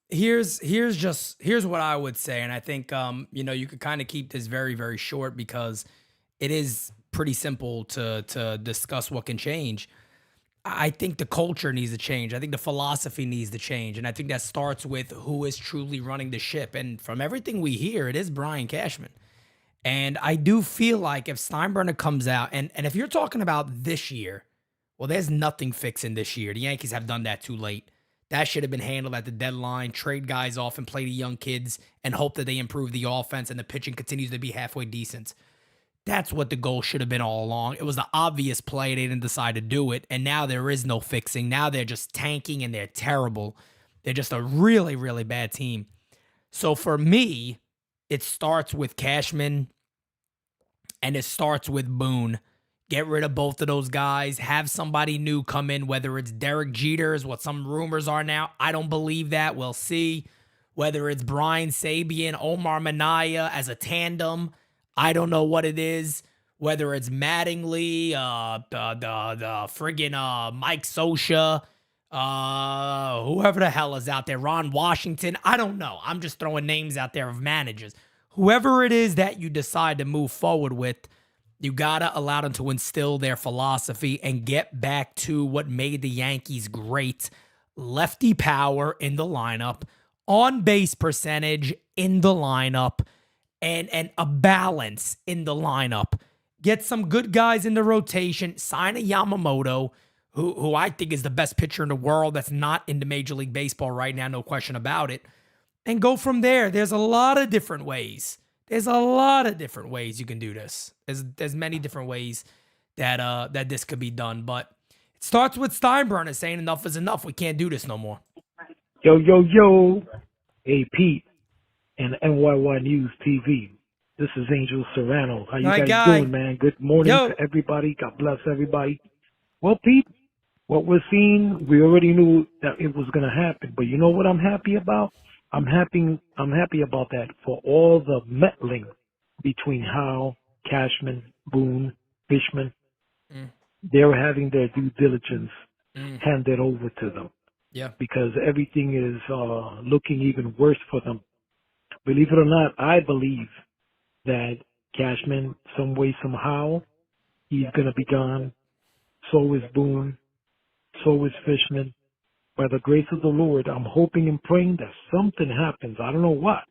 Here's what I would say, and I think you could kind of keep this very, very short because it is pretty simple to discuss what can change. I think the culture needs to change. I think the philosophy needs to change. And I think that starts with who is truly running the ship. And from everything we hear, it is Brian Cashman. And I do feel like if Steinbrenner comes out, and if you're talking about this year, well, there's nothing fixing this year. The Yankees have done that too late. That should have been handled at the deadline. Trade guys off and play the young kids and hope that they improve the offense and the pitching continues to be halfway decent. That's what the goal should have been all along. It was the obvious play. They didn't decide to do it. And now there is no fixing. Now they're just tanking and they're terrible. They're just a really, really bad team. So for me, it starts with Cashman and it starts with Boone. Get rid of both of those guys. Have somebody new come in, whether it's Derek Jeter is what some rumors are now. I don't believe that. We'll see. Whether it's Brian Sabean, Omar Minaya as a tandem. I don't know what it is, whether it's Mattingly, the friggin' Mike Scioscia, whoever the hell is out there, Ron Washington. I don't know. I'm just throwing names out there of managers. Whoever it is that you decide to move forward with, you got to allow them to instill their philosophy and get back to what made the Yankees great. Lefty power in the lineup, on base percentage in the lineup, and a balance in the lineup. Get some good guys in the rotation. Sign a Yamamoto, who I think is the best pitcher in the world that's not into Major League Baseball right now, no question about it. And go from there. There's a lot of different ways. There's a lot of different ways you can do this. There's many different ways that this could be done. But it starts with Steinbrenner saying enough is enough. We can't do this no more. Yo. Hey, Pete. And NYY News TV. This is Angel Serrano. How you guys doing, man? Good morning to everybody. God bless everybody. Well, Pete, what we're seeing, we already knew that it was going to happen. But you know what I'm happy about? I'm happy about that for all the meddling between Howe, Cashman, Boone, Fishman. They're having their due diligence handed over to them. Yeah. Because everything is looking even worse for them. Believe it or not, I believe that Cashman, some way, somehow, he's going to be gone. So is Boone. So is Fishman. By the grace of the Lord, I'm hoping and praying that something happens. I don't know what.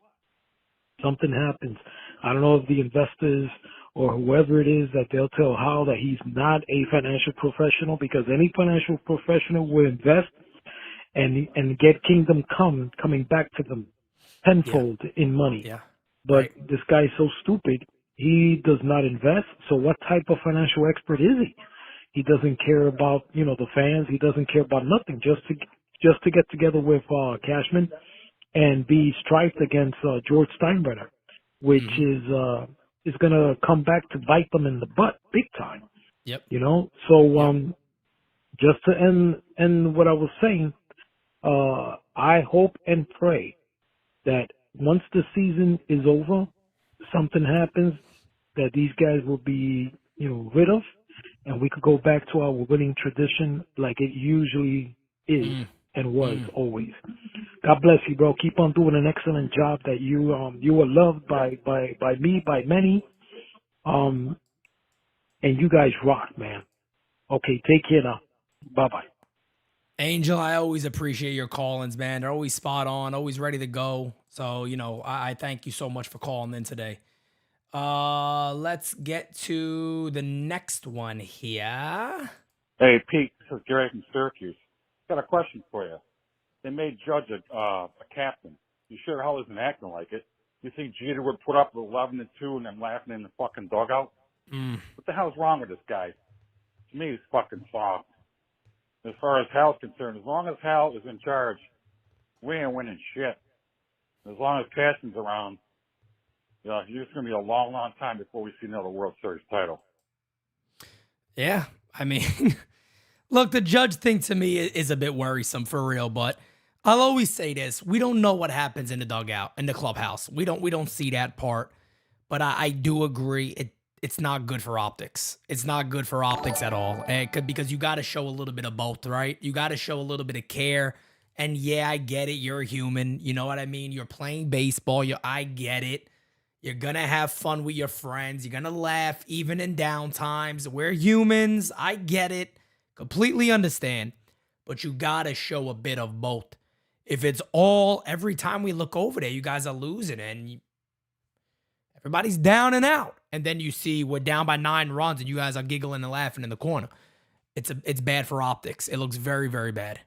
Something happens. I don't know if the investors or whoever it is that they'll tell Hal that he's not a financial professional, because any financial professional will invest and get Kingdom Come coming back to them tenfold in money. Yeah. But this guy's so stupid. He does not invest. So what type of financial expert is he? He doesn't care about, the fans. He doesn't care about nothing. Just to get together with Cashman and be striped against George Steinbrenner, which is going to come back to bite them in the butt big time. Yep. So just to end what I was saying, I hope and pray that once the season is over, something happens that these guys will be, rid of, and we could go back to our winning tradition like it usually is and was always. God bless you, bro. Keep on doing an excellent job that you are loved by me, by many. And you guys rock, man. Okay, take care now. Bye-bye. Angel, I always appreciate your call-ins, man. They're always spot on, always ready to go. So, I thank you so much for calling in today. Let's get to the next one here. Hey, Pete, this is Gary from Syracuse. Got a question for you. They made Judge a captain. You sure the hell isn't acting like it? You think Jeter would put up 11-2 and then laughing in the fucking dugout? What the hell's wrong with this guy? To me, he's fucking soft. As far as Hal's concerned, as long as Hal is in charge, we ain't winning shit. As long as Cashman's around, it's going to be a long, long time before we see another World Series title. Yeah, I mean, look, the Judge thing to me is a bit worrisome for real, but I'll always say this. We don't know what happens in the dugout, in the clubhouse. We don't see that part, but I do agree it's not good for optics. It's not good for optics at all. Because you got to show a little bit of both, right? You got to show a little bit of care. And yeah, I get it. You're a human. You know what I mean? You're playing baseball. I get it. You're going to have fun with your friends. You're going to laugh even in down times. We're humans. I get it. Completely understand. But you got to show a bit of both. If it's all, every time we look over there, you guys are losing and everybody's down and out. And then you see we're down by 9 runs and you guys are giggling and laughing in the corner. It's bad for optics. It looks very, very bad.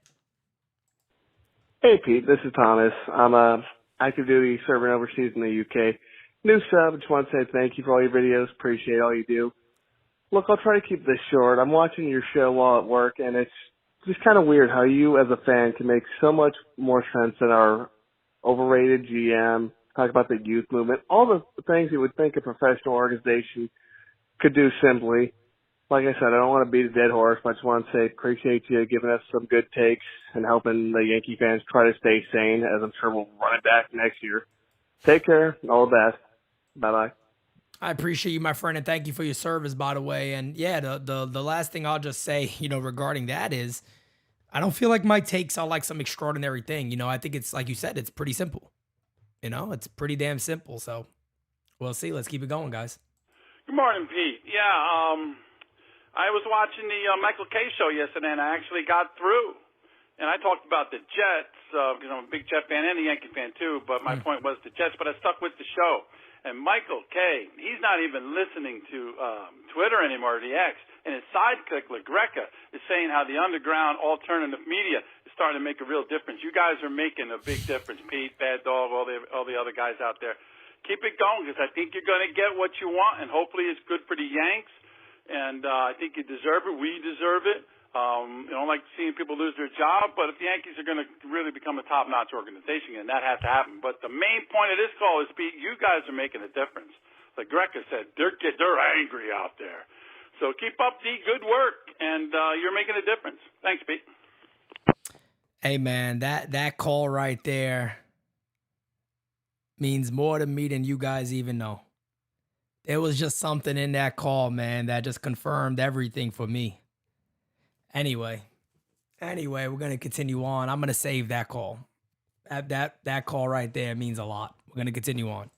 Hey, Pete. This is Thomas. I'm active duty serving overseas in the UK. New sub. Just want to say thank you for all your videos. Appreciate all you do. Look, I'll try to keep this short. I'm watching your show while at work, and it's just kind of weird how you as a fan can make so much more sense than our overrated GM, talk about the youth movement, all the things you would think a professional organization could do simply. Like I said, I don't want to beat a dead horse, but I just want to say appreciate you giving us some good takes and helping the Yankee fans try to stay sane, as I'm sure we'll run it back next year. Take care. All the best. Bye-bye. I appreciate you, my friend, and thank you for your service, by the way. And yeah, the last thing I'll just say, regarding that is I don't feel like my takes are like some extraordinary thing. I think it's, like you said, it's pretty simple. It's pretty damn simple. So we'll see. Let's keep it going, guys. Good morning, Pete. Yeah, I was watching the Michael Kay show yesterday, and I actually got through. And I talked about the Jets, because I'm a big Jet fan and a Yankee fan, too. But my point was the Jets, but I stuck with the show. And Michael Kay, he's not even listening to Twitter anymore, the X. And his sidekick, LaGreca, is saying how the underground alternative media is starting to make a real difference. You guys are making a big difference, Pete, Bad Dog, all the other guys out there. Keep it going, because I think you're going to get what you want, and hopefully it's good for the Yanks. And I think you deserve it. We deserve it. I don't like seeing people lose their job, but if the Yankees are going to really become a top-notch organization, and that has to happen. But the main point of this call is, Pete, you guys are making a difference. Like Greca said, they're angry out there. So keep up the good work, and you're making a difference. Thanks, Pete. Hey, man, that call right there means more to me than you guys even know. There was just something in that call, man, that just confirmed everything for me. Anyway, we're going to continue on. I'm going to save that call. That call right there means a lot. We're going to continue on.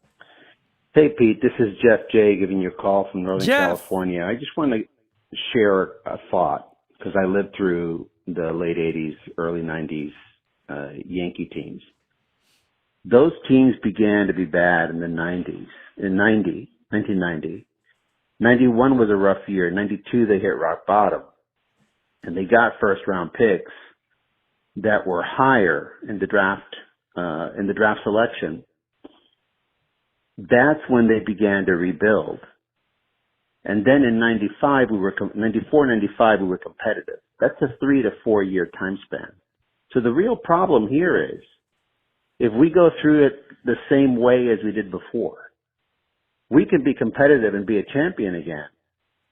Hey, Pete, this is Jeff J. giving you a call from Northern California. I just want to share a thought, because I lived through the late 80s, early 90s Yankee teams. Those teams began to be bad in the 90s. In 1990. 91 was a rough year. 92, they hit rock bottom. And they got first-round picks that were higher in the draft selection, that's when they began to rebuild. And then in 94, 95, we were competitive. That's a 3 to 4 year time span. So the real problem here is if we go through it the same way as we did before, we can be competitive and be a champion again.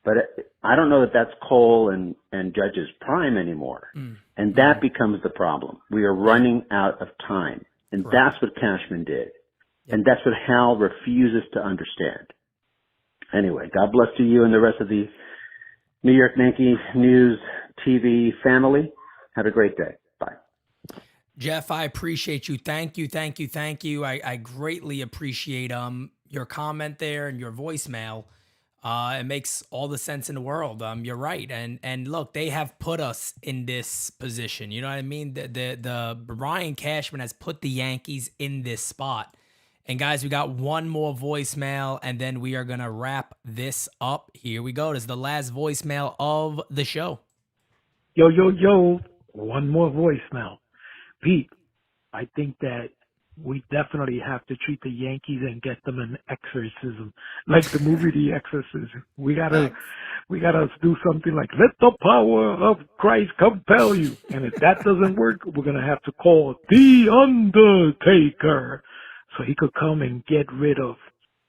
But I don't know that that's Cole and Judge's prime anymore. And that becomes the problem. We are running out of time. And that's what Cashman did. And that's what Hal refuses to understand. Anyway, God bless to you and the rest of the New York Yankees News TV family. Have a great day. Bye. Jeff, I appreciate you. Thank you. I greatly appreciate your comment there and your voicemail. It makes all the sense in the world. You're right. And look, they have put us in this position. You know what I mean? The Brian Cashman has put the Yankees in this spot. And guys, we got one more voicemail, and then we are going to wrap this up. Here we go. This is the last voicemail of the show. Yo. One more voicemail. Pete, I think that we definitely have to treat the Yankees and get them an exorcism. Like the movie The Exorcist. We gotta do something like, let the power of Christ compel you. And if that doesn't work, we're going to have to call The Undertaker, so he could come and get rid of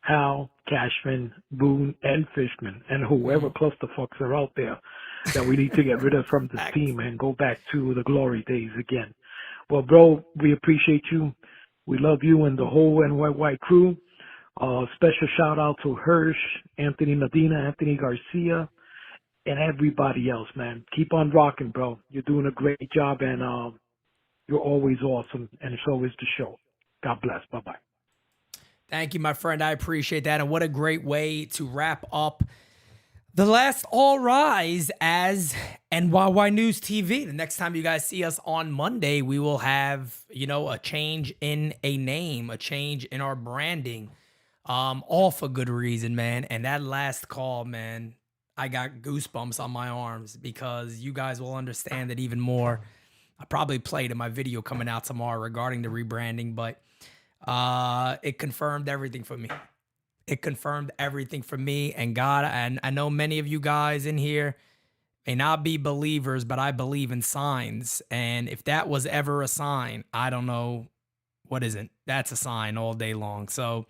Hal, Cashman, Boone, and Fishman, and whoever clusterfucks are out there that we need to get rid of from this team and go back to the glory days again. Well, bro, we appreciate you. We love you and the whole NYY crew. Special shout out to Hirsch, Anthony Medina, Anthony Garcia, and everybody else, man. Keep on rocking, bro. You're doing a great job, and you're always awesome, and so is the show. God bless. Bye-bye. Thank you, my friend. I appreciate that. And what a great way to wrap up the last All Rise as NyynewsTV. News TV. The next time you guys see us on Monday, we will have, a change in a name, a change in our branding. All for good reason, man. And that last call, man, I got goosebumps on my arms because you guys will understand it even more. I probably played in my video coming out tomorrow regarding the rebranding, but it confirmed everything for me. It confirmed everything for me, and God, and I know many of you guys in here may not be believers, but I believe in signs. And if that was ever a sign, I don't know what isn't. That's a sign all day long. So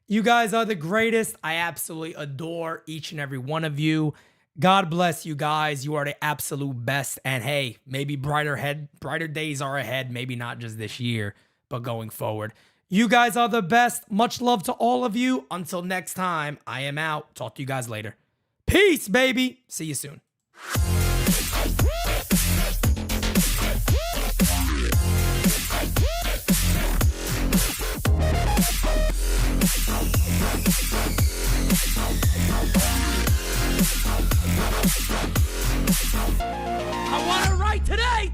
you guys are the greatest. I absolutely adore each and every one of you. God bless you guys. You are the absolute best. And hey, maybe brighter days are ahead. Maybe not just this year, but going forward. You guys are the best. Much love to all of you. Until next time, I am out. Talk to you guys later. Peace, baby. See you soon. I want to write today.